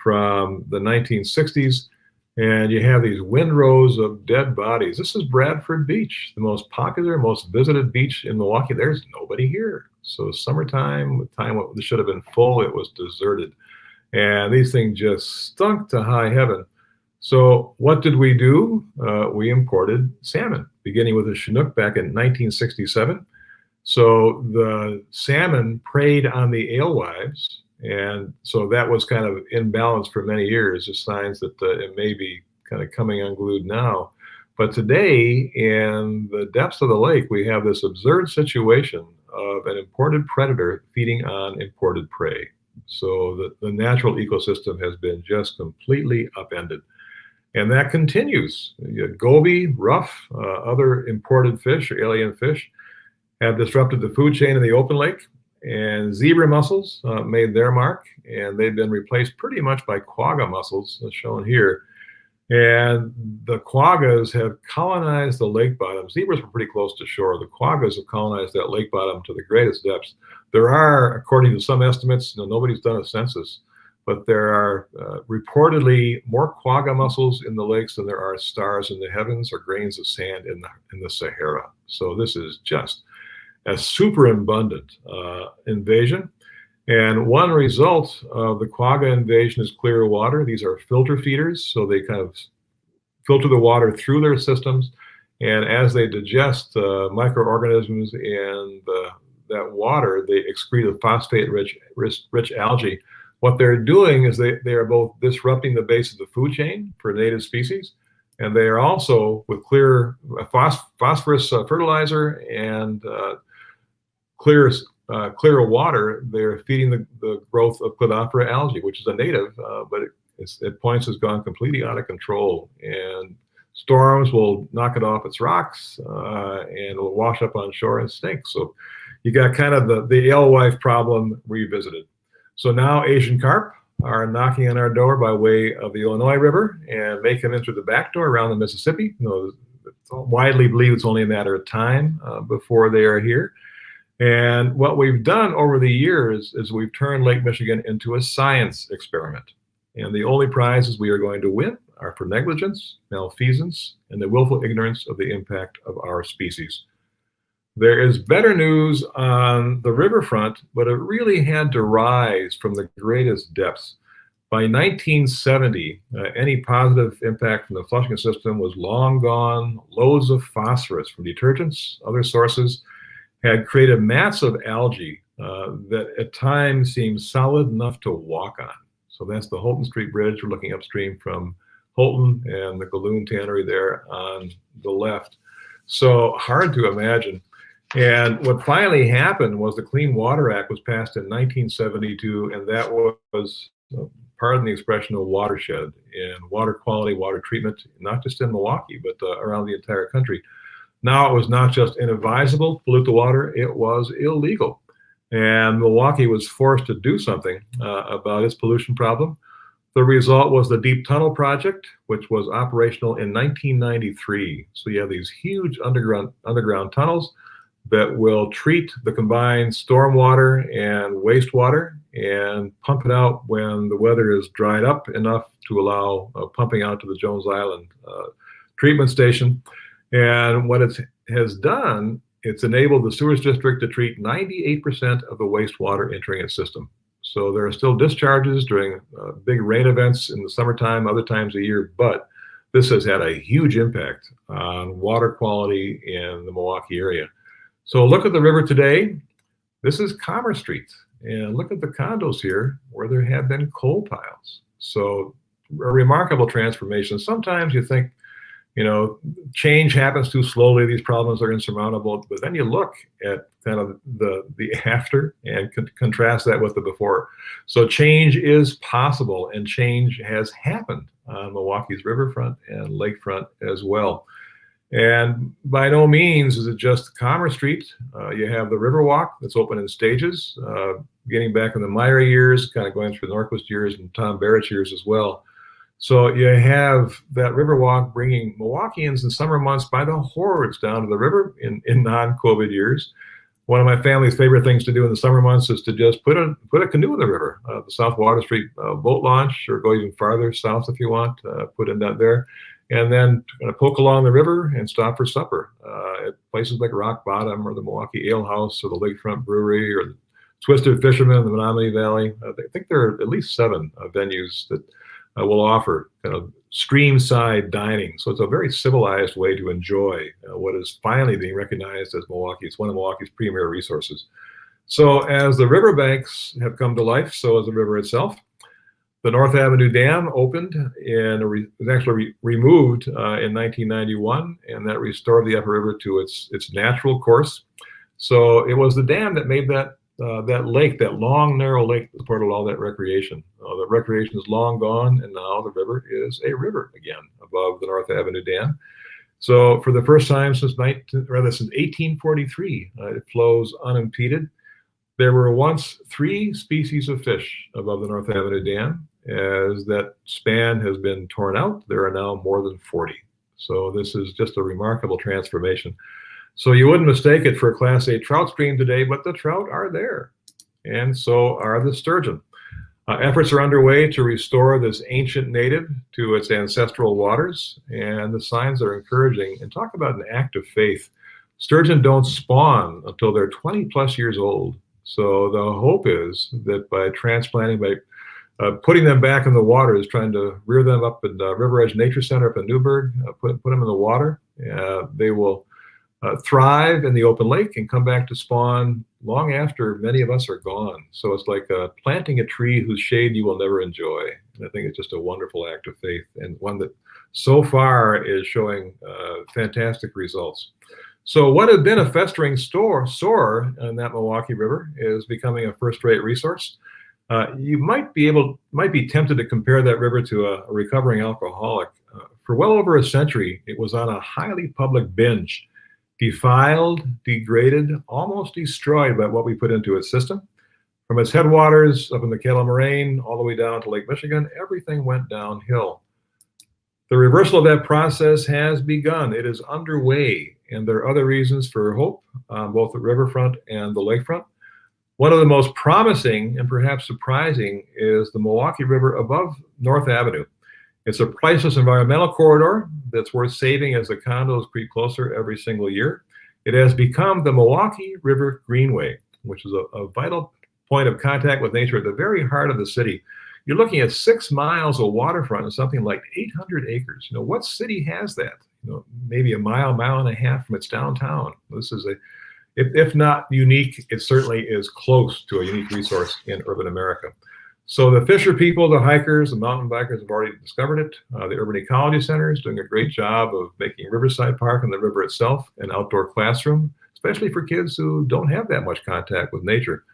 from the 1960s, and you have these windrows of dead bodies. This is Bradford Beach, the most popular, most visited beach in Milwaukee. There's nobody here. So summertime, the time it should have been full, it was deserted, and these things just stunk to high heaven. So what did we do? We imported salmon, beginning with the Chinook back in 1967. So the salmon preyed on the alewives, and so that was kind of imbalanced for many years, just signs that it may be kind of coming unglued now. But today, in the depths of the lake, we have this absurd situation of an imported predator feeding on imported prey. So the natural ecosystem has been just completely upended. And that continues. Goby, ruff, other imported fish or alien fish have disrupted the food chain in the open lake, and zebra mussels made their mark, and they've been replaced pretty much by quagga mussels, as shown here. And the quaggas have colonized the lake bottom. Zebras were pretty close to shore. The quaggas have colonized that lake bottom to the greatest depths. There are, according to some estimates, nobody's done a census, but there are reportedly more quagga mussels in the lakes than there are stars in the heavens or grains of sand in the Sahara. So this is just a super abundant invasion. And one result of the quagga invasion is clear water. These are filter feeders, so they kind of filter the water through their systems. And as they digest microorganisms in that water, they excrete a phosphate-rich algae. What they're doing is they are both disrupting the base of the food chain for native species, and they are also, with clear phosphorus fertilizer and clear water, they're feeding the growth of Cladophora algae, which is a native, but at points has gone completely out of control. And storms will knock it off its rocks and will wash up on shore and stink. So you got kind of the alewife problem revisited. So now Asian carp are knocking on our door by way of the Illinois River and make them enter the back door around the Mississippi. It's widely believed it's only a matter of time before they are here. And what we've done over the years is we've turned Lake Michigan into a science experiment. And the only prizes we are going to win are for negligence, malfeasance, and the willful ignorance of the impact of our species. There is better news on the riverfront, but it really had to rise from the greatest depths. By 1970, any positive impact from the flushing system was long gone. Loads of phosphorus from detergents, other sources, had created mats of algae that at times seemed solid enough to walk on. So that's the Holton Street Bridge. We're looking upstream from Holton and the Galoon Tannery there on the left. So hard to imagine. And what finally happened was the Clean Water Act was passed in 1972, and that was, pardon the expression, a watershed in water quality, water treatment, not just in Milwaukee, but around the entire country. Now it was not just inadvisable to pollute the water, it was illegal. And Milwaukee was forced to do something about its pollution problem. The result was the Deep Tunnel Project, which was operational in 1993. So you have these huge underground tunnels that will treat the combined stormwater and wastewater and pump it out when the weather is dried up enough to allow pumping out to the Jones Island treatment station. And what it has done, it's enabled the sewage district to treat 98% of the wastewater entering its system. So there are still discharges during big rain events in the summertime, other times of year, but this has had a huge impact on water quality in the Milwaukee area. So look at the river today. This is Commerce Street. And look at the condos here where there have been coal piles. So a remarkable transformation. Sometimes you think, change happens too slowly. These problems are insurmountable. But then you look at kind of the after and contrast that with the before. So change is possible, and change has happened on Milwaukee's riverfront and lakefront as well. And by no means is it just Commerce Street. You have the Riverwalk that's open in stages, beginning back in the Meyer years, kind of going through the Norquist years and Tom Barrett's years as well. So you have that Riverwalk bringing Milwaukeeans in summer months by the hordes down to the river in non-COVID years. One of my family's favorite things to do in the summer months is to just put a canoe in the river, the South Water Street boat launch, or go even farther south if you want, put in that there. And then kind of poke along the river and stop for supper at places like Rock Bottom or the Milwaukee Ale House or the Lakefront Brewery or the Twisted Fisherman in the Menominee Valley. I think there are at least 7 venues that will offer kind of stream-side dining. So it's a very civilized way to enjoy what is finally being recognized as one of Milwaukee's premier resources. So as the riverbanks have come to life, so has the river itself. The North Avenue Dam opened and was actually removed in 1991, and that restored the upper river to its natural course. So it was the dam that made that lake, that long, narrow lake, that supported all that recreation. The recreation is long gone, and now the river is a river again above the North Avenue Dam. So for the first time since 1843, it flows unimpeded. There were once 3 species of fish above the North Avenue Dam. As that span has been torn out, there are now more than 40. So this is just a remarkable transformation. So you wouldn't mistake it for a Class A trout stream today, but the trout are there, and so are the sturgeon. Efforts are underway to restore this ancient native to its ancestral waters, and the signs are encouraging. And talk about an act of faith. Sturgeon don't spawn until they're 20 plus years old. So the hope is that by transplanting, by putting them back in the water, is trying to rear them up at River Edge Nature Center up in Newburgh, put them in the water. They will thrive in the open lake and come back to spawn long after many of us are gone. So it's like planting a tree whose shade you will never enjoy. And I think it's just a wonderful act of faith, and one that so far is showing fantastic results. So what had been a festering sore in that Milwaukee River is becoming a first-rate resource. You might be tempted to compare that river to a recovering alcoholic. For well over a century, it was on a highly public binge, defiled, degraded, almost destroyed by what we put into its system. From its headwaters up in the Kettle Moraine all the way down to Lake Michigan, everything went downhill. The reversal of that process has begun. It is underway, and there are other reasons for hope on both the riverfront and the lakefront. One of the most promising and perhaps surprising is the Milwaukee River above North Avenue. It's a priceless environmental corridor that's worth saving as the condos creep closer every single year. It has become the Milwaukee River Greenway, which is a vital point of contact with nature at the very heart of the city. You're looking at 6 miles of waterfront and something like 800 acres. What city has that? Maybe a mile, mile and a half from its downtown. This is if not unique, it certainly is close to a unique resource in urban America. So the fisher people, the hikers, the mountain bikers have already discovered it. The Urban Ecology Center is doing a great job of making Riverside Park and the river itself an outdoor classroom, especially for kids who don't have that much contact with nature.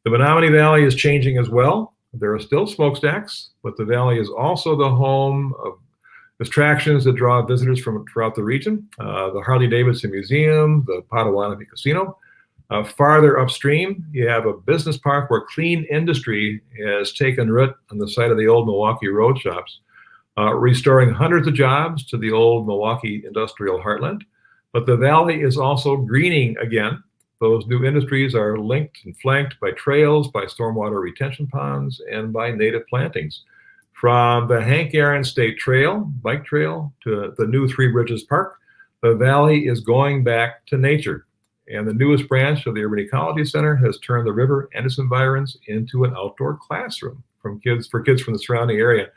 The Menominee Valley is changing as well. There are still smokestacks, but the valley is also the home of attractions that draw visitors from throughout the region. The Harley-Davidson Museum, the Potawatomi Casino. Farther upstream, you have a business park where clean industry has taken root on the site of the old Milwaukee road shops, restoring hundreds of jobs to the old Milwaukee industrial heartland. But the valley is also greening again. Those new industries are linked and flanked by trails, by stormwater retention ponds, and by native plantings. From the Hank Aaron State Trail, bike trail, to the new Three Bridges Park, the valley is going back to nature. And the newest branch of the Urban Ecology Center has turned the river and its environs into an outdoor classroom for kids from the surrounding area.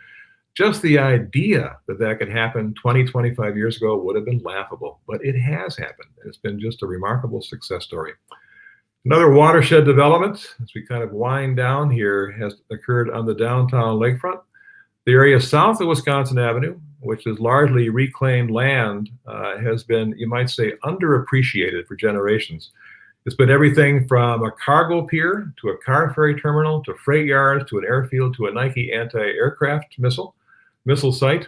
Just the idea that could happen 20, 25 years ago would have been laughable, but it has happened. It's been just a remarkable success story. Another watershed development, as we kind of wind down here, has occurred on the downtown lakefront. The area south of Wisconsin Avenue, which is largely reclaimed land, has been, you might say, underappreciated for generations. It's been everything from a cargo pier to a car ferry terminal to freight yards to an airfield to a Nike anti-aircraft missile site.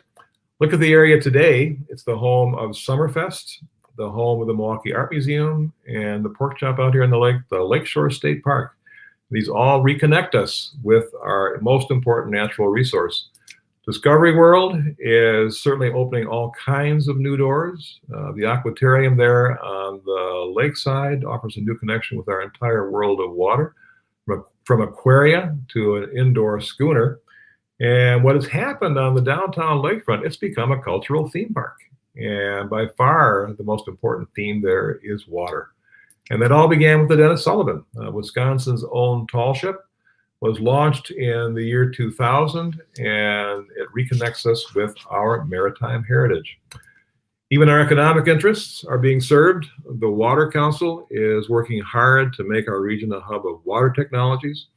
Look at the area today. It's the home of Summerfest, the home of the Milwaukee Art Museum, and the pork chop out here in the lake, the Lakeshore State Park. These all reconnect us with our most important natural resource. Discovery World is certainly opening all kinds of new doors. The aquatorium there on the lakeside offers a new connection with our entire world of water, from aquaria to an indoor schooner. And what has happened on the downtown lakefront, it's become a cultural theme park. And by far, the most important theme there is water. And that all began with the Dennis Sullivan, Wisconsin's own tall ship. Was launched in the year 2000, and it reconnects us with our maritime heritage. Even our economic interests are being served. The Water Council is working hard to make our region a hub of water technologies.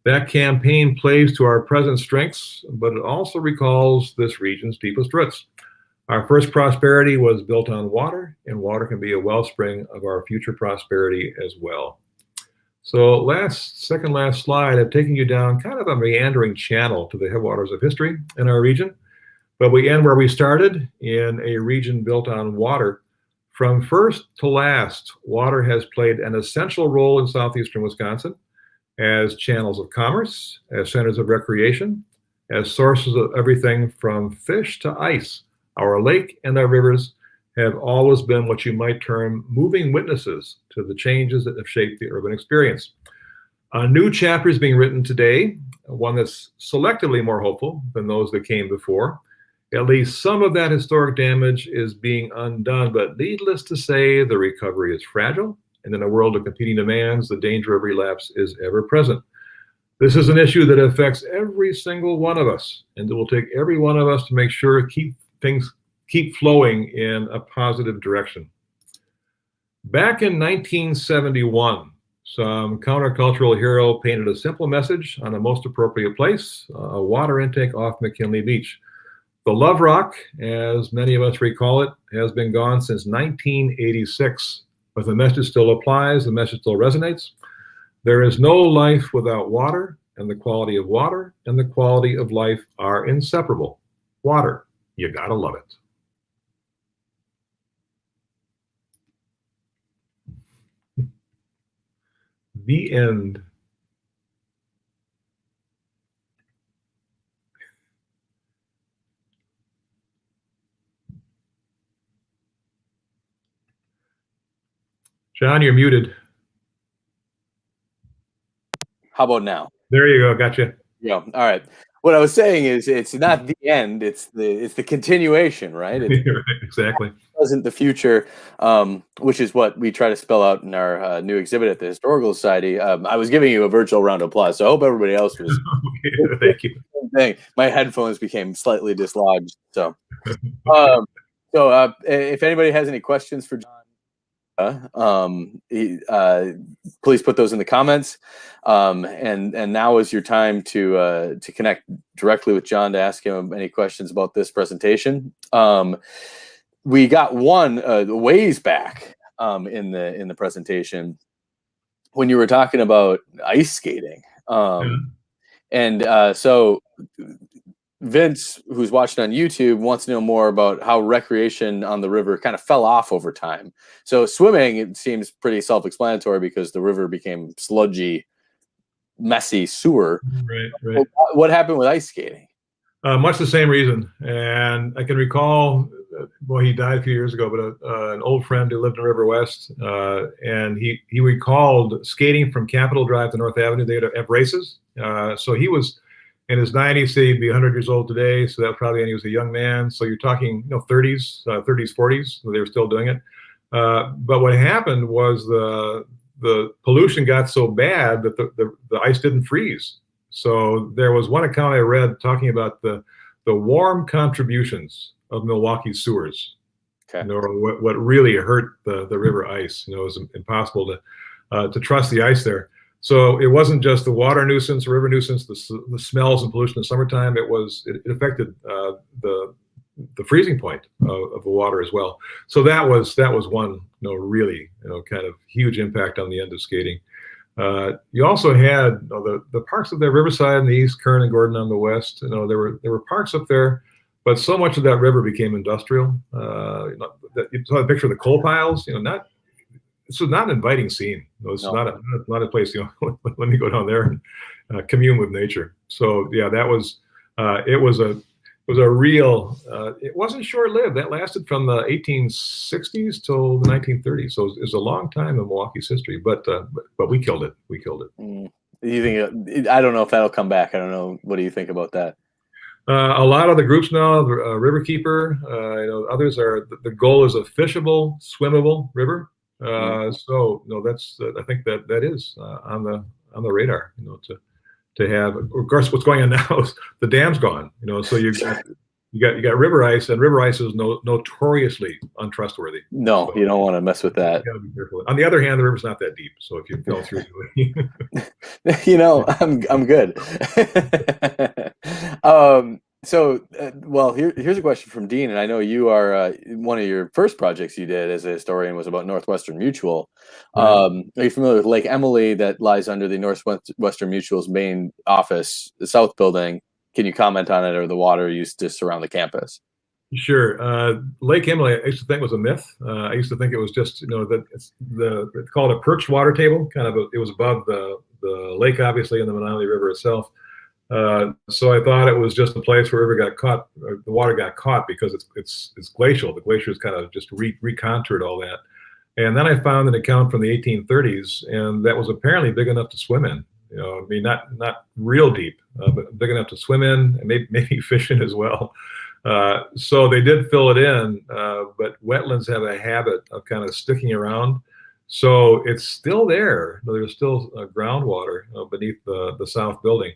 That campaign plays to our present strengths, but it also recalls this region's deepest roots. Our first prosperity was built on water, and water can be a wellspring of our future prosperity as well. So second last slide, I've taken you down kind of a meandering channel to the headwaters of history in our region, but we end where we started, in a region built on water. From first to last, water has played an essential role in southeastern Wisconsin as channels of commerce, as centers of recreation, as sources of everything from fish to ice. Our lake and our rivers have always been what you might term moving witnesses to the changes that have shaped the urban experience. A new chapter is being written today, one that's selectively more hopeful than those that came before. At least some of that historic damage is being undone, but needless to say, the recovery is fragile, and in a world of competing demands, the danger of relapse is ever present. This is an issue that affects every single one of us, and it will take every one of us to make sure things keep flowing in a positive direction. Back in 1971, some countercultural hero painted a simple message on a most appropriate place, a water intake off McKinley Beach. The Love Rock, as many of us recall it, has been gone since 1986, but the message still applies, the message still resonates. There is no life without water, and the quality of water and the quality of life are inseparable. Water, you gotta love it. The end. John, you're muted. How about now? There you go. Gotcha. Yeah. All right. what I was saying is it's not the end; it's the continuation, right? It Exactly. wasn't the future, which is what we try to spell out in our new exhibit at the Historical Society. I was giving you a virtual round of applause, so I hope everybody else was. Thank you. Thing. My headphones became slightly dislodged, so. If anybody has any questions for John, please put those in the comments. And now is your time to connect directly with John to ask him any questions about this presentation. We got one ways back in the presentation when you were talking about ice skating. So Vince, who's watching on YouTube, wants to know more about how recreation on the river kind of fell off over time. So swimming, it seems pretty self-explanatory because the river became sludgy, messy sewer. Right. What happened with ice skating? Much the same reason. And I can recall, well, he died a few years ago, but an old friend who lived in River West, and he recalled skating from Capitol Drive to North Avenue. They'd have races. So he was in his 90s, he'd be 100 years old today. So that probably when he was a young man. So you're talking, 30s, 40s. They were still doing it. But what happened was the pollution got so bad that the ice didn't freeze. So there was one account I read talking about the warm contributions of Milwaukee's sewers. Okay. What really hurt the river ice. It was impossible to trust the ice there. So it wasn't just the water nuisance, river nuisance, the smells and pollution in the summertime. It affected the freezing point of the water as well. So that was one really kind of huge impact on the end of skating. You also had the parks up there, Riverside on the east, Kern and Gordon on the west. There were parks up there, but so much of that river became industrial. You saw a picture of the coal piles. This was not an inviting scene. It's not a place. Let me go down there and commune with nature. So yeah, that was it was a real. It wasn't short-lived. That lasted from the 1860s till the 1930s. So it was a long time in Milwaukee's history. But we killed it. We killed it. You think? I don't know if that'll come back. I don't know. What do you think about that? A lot of the groups now, Riverkeeper, others are. The goal is a fishable, swimmable river. So that's I think that is on the radar. To have, of course, what's going on now is the dam's gone. So you got river ice, and river ice is notoriously untrustworthy. No, so you don't want to mess with that. You gotta be careful. On the other hand, the river's not that deep, so if you fell through, I'm good. Here's a question from Dean, and I know you are one of your first projects you did as a historian was about Northwestern Mutual. Are you familiar with Lake Emily that lies under the Northwestern Mutual's main office, the South Building? Can you comment on it or the water used to surround the campus? Sure. Lake Emily, I used to think was a myth. I used to think it was just that it's called a perched water table. It was above the lake, obviously, and the Menominee River itself. So I thought it was just a place where the water got caught because it's glacial. The glaciers kind of just recontoured all that. And then I found an account from the 1830s, and that was apparently big enough to swim in. Not real deep, but big enough to swim in and maybe fish in as well. So they did fill it in, but wetlands have a habit of kind of sticking around. So it's still there. There's still groundwater beneath the South Building.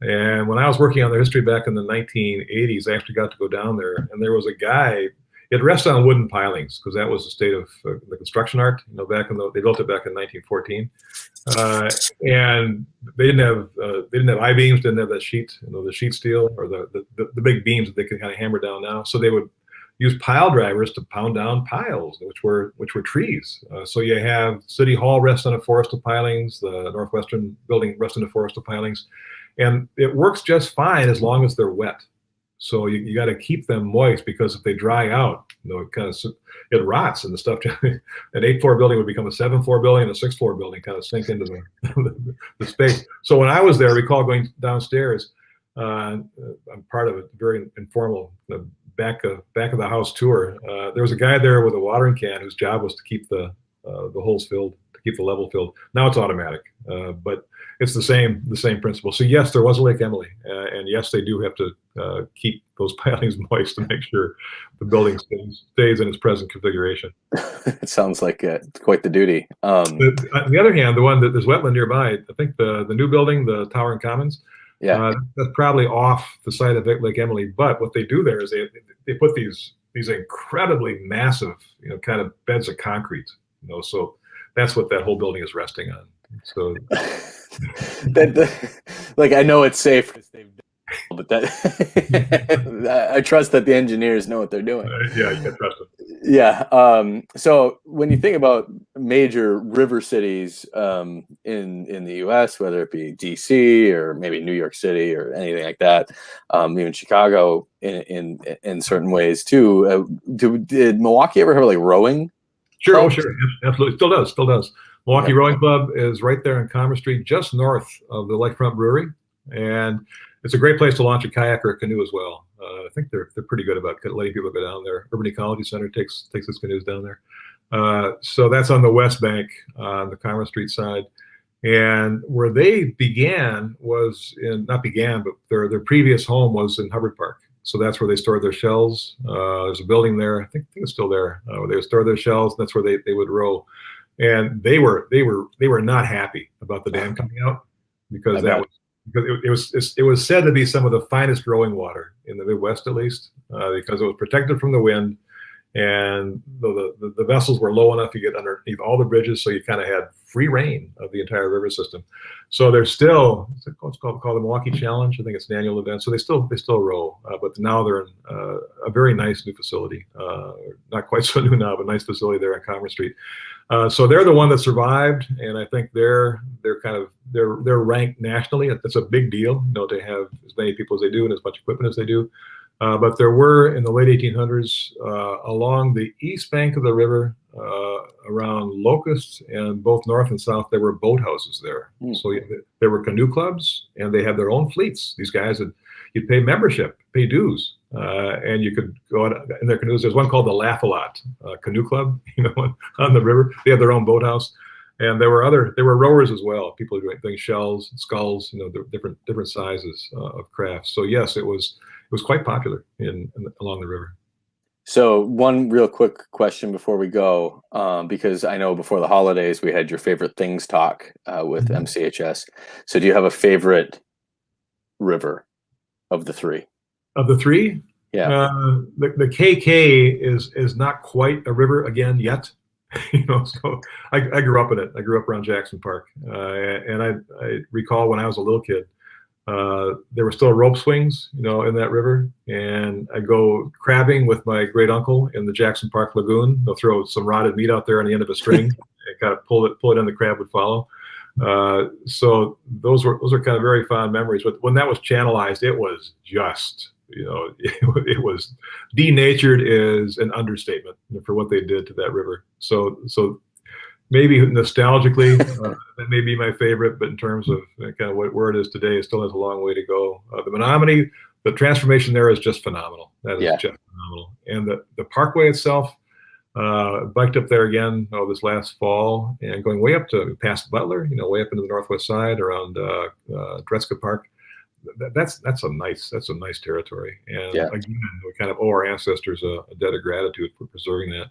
And when I was working on the history back in the 1980s, I actually got to go down there, and there was a guy. It rested on wooden pilings because that was the state of the construction art. They built it back in 1914, and they didn't have I-beams, didn't have that sheet, the sheet steel or the big beams that they could kind of hammer down now. So they would use pile drivers to pound down piles, which were trees. So you have City Hall rests on a forest of pilings, the Northwestern Building rests on a forest of pilings. And it works just fine as long as they're wet. So you got to keep them moist because if they dry out, it rots and the stuff. An 8th-floor building would become a 7th-floor building, and a 6th-floor building kind of sink into the space. So when I was there, I recall going downstairs. I'm part of a very informal back of the house tour. There was a guy there with a watering can whose job was to keep the holes filled. keep the level filled. Now it's automatic, but it's the same principle. So yes, there was a Lake Emily, and yes, they do have to keep those pilings moist to make sure the building stays in its present configuration. It sounds like quite the duty. On the other hand, the one that there's wetland nearby, I think the new building, the Tower and Commons, that's probably off the site of Lake Emily. But what they do there is they put these incredibly massive, kind of beds of concrete, so that's what that whole building is resting on. So like, I know it's safe because they've done, but that I trust that the engineers know what they're doing. Yeah, you can trust them. Yeah. So when you think about major river cities in the U.S., whether it be D.C. or maybe New York City or anything like that, even Chicago in certain ways too. Did Milwaukee ever have like rowing? Sure. Oh, sure. Absolutely. Still does. Milwaukee Rowing Club is right there on Commerce Street, just north of the Lakefront Brewery, and it's a great place to launch a kayak or a canoe as well. I think they're pretty good about letting people go down there. Urban Ecology Center takes its canoes down there. So that's on the west bank, on the Commerce Street side. And where they began was not began, but their previous home was in Hubbard Park. So that's where they stored their shells. There's a building there, I think it's still there, where they would store their shells. That's where they would row. And they were not happy about the dam coming out, because it was said to be some of the finest rowing water in the Midwest, at least, because it was protected from the wind, and the vessels were low enough to get underneath all the bridges, so you kind of had free reign of the entire river system. So there's still it's called the Milwaukee Challenge. I think it's an annual event. So they still row, but now they're in a very nice new facility. Not quite so new now, but nice facility there on Commerce Street. So they're the one that survived, and I think they're ranked nationally. That's a big deal, to have as many people as they do and as much equipment as they do. But there were, in the late 1800s, along the east bank of the river, around Locust and both north and south, there were boathouses there. So there were canoe clubs, and they had their own fleets. These guys you'd pay membership, pay dues, and you could go out in their canoes. There's one called the Laugh-A-Lot Canoe Club, on the river. They had their own boathouse. And there were rowers as well. People doing shells, sculls, different sizes of crafts. So yes, it was quite popular along the river. So one real quick question before we go, because I know before the holidays we had your favorite things talk with MCHS. So do you have a favorite river of the three? Of the three? Yeah. The KK is not quite a river again yet. So I grew up in it. I grew up around Jackson Park, and I recall when I was a little kid, there were still rope swings, in that river, and I go crabbing with my great uncle in the Jackson Park Lagoon. They'll throw some rotted meat out there on the end of a string, and kind of pull it in. The crab would follow. So those are kind of very fond memories. But when that was channelized, it was just, it was denatured is an understatement for what they did to that river. So maybe nostalgically, that may be my favorite, but in terms of kind of where it is today, it still has a long way to go. The Menominee, the transformation there is just phenomenal. That is just phenomenal. And the parkway itself, biked up there again this last fall, and going way up to past Butler, way up into the northwest side around Dretzka Park. That's a nice territory. And again, we kind of owe our ancestors a debt of gratitude for preserving that.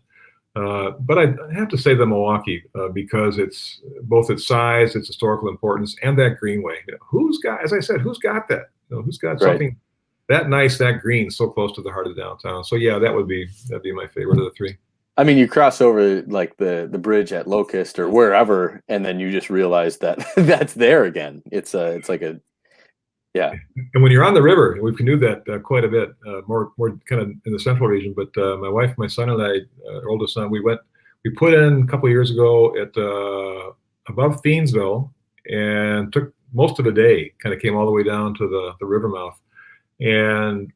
But I have to say the Milwaukee, because it's both its size, its historical importance, and that greenway. Who's got that? Who's got something that nice, that green, so close to the heart of downtown? So yeah, that'd be my favorite of the three. I mean, you cross over like the bridge at Locust or wherever, and then you just realize that that's there again. It's like a And when you're on the river, and we've canoed that quite a bit, more kind of in the central region. But my wife, my son, and I, our oldest son, we put in a couple of years ago at above Thiensville, and took most of the day. Kind of came all the way down to the river mouth, and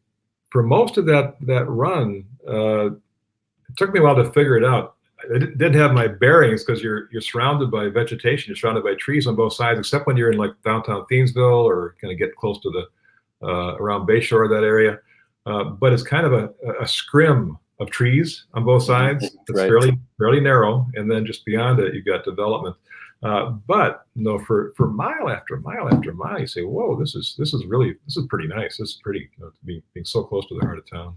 for most of that run, it took me a while to figure it out. I didn't have my bearings, because you're surrounded by vegetation, you're surrounded by trees on both sides, except when you're in like downtown Thiensville or kind of get close to the around Bayshore, that area. But it's kind of a scrim of trees on both sides. It's Right. fairly narrow, and then just beyond it, you've got development. But no, for mile after mile after mile, you say, "Whoa, this is pretty nice. This is pretty, being so close to the heart of town."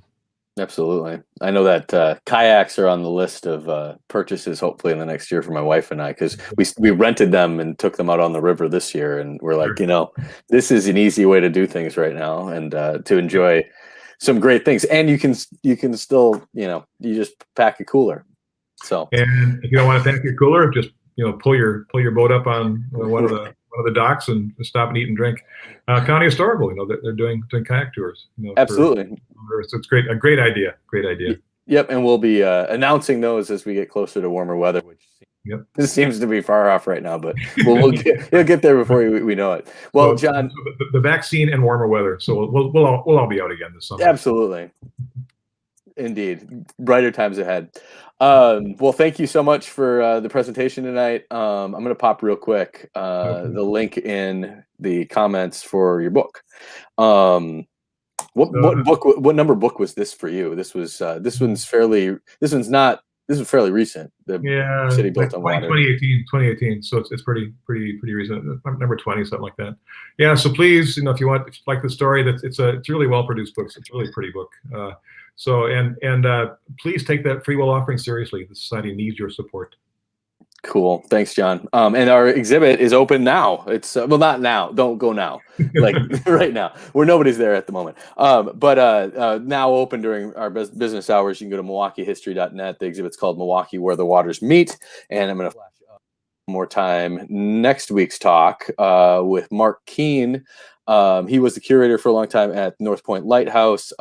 Absolutely. I know that kayaks are on the list of purchases, hopefully in the next year for my wife and I, because we rented them and took them out on the river this year, and we're like, this is an easy way to do things right now, and to enjoy some great things. And you can still, you just pack a cooler. So, and if you don't want to pack your cooler, just pull your boat up on one of the docks and stop and eat and drink. County Historical, they're doing kayak tours. Absolutely. So it's a great idea. Yep, and we'll be announcing those as we get closer to warmer weather, which this seems to be far off right now, but we'll get there before we know it. Well, John, so the vaccine and warmer weather, so we'll all be out again this summer. Absolutely, indeed, brighter times ahead. Well, thank you so much for the presentation tonight. I'm going to pop real quick the link in the comments for your book. What number book was this for you? This was this one's fairly recent. The City Built on Water. 2018. So it's pretty recent. Number 20, something like that. Yeah. So please, if you like the story, it's really well produced book. It's a really pretty book. So please take that free will offering seriously. The society needs your support. Cool. Thanks, John. And our exhibit is open now. It's not now. Don't go now. Like right now, where nobody's there at the moment. But now open during our business hours. You can go to MilwaukeeHistory.net. The exhibit's called Milwaukee, Where the Waters Meet. And I'm going to flash up one more time next week's talk with Mark Keene. He was the curator for a long time at North Point Lighthouse.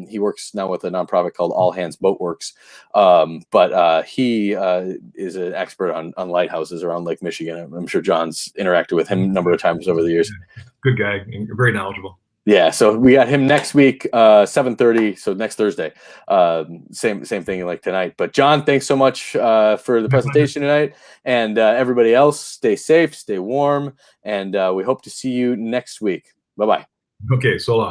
He works now with a nonprofit called All Hands Boatworks. But he is an expert on lighthouses around Lake Michigan. I'm sure John's interacted with him a number of times over the years. Good guy, and very knowledgeable. Yeah, so we got him next week, 7:30. So next Thursday, same thing like tonight. But John, thanks so much for the presentation tonight, and everybody else, stay safe, stay warm, and we hope to see you next week. Bye-bye. Okay, so long.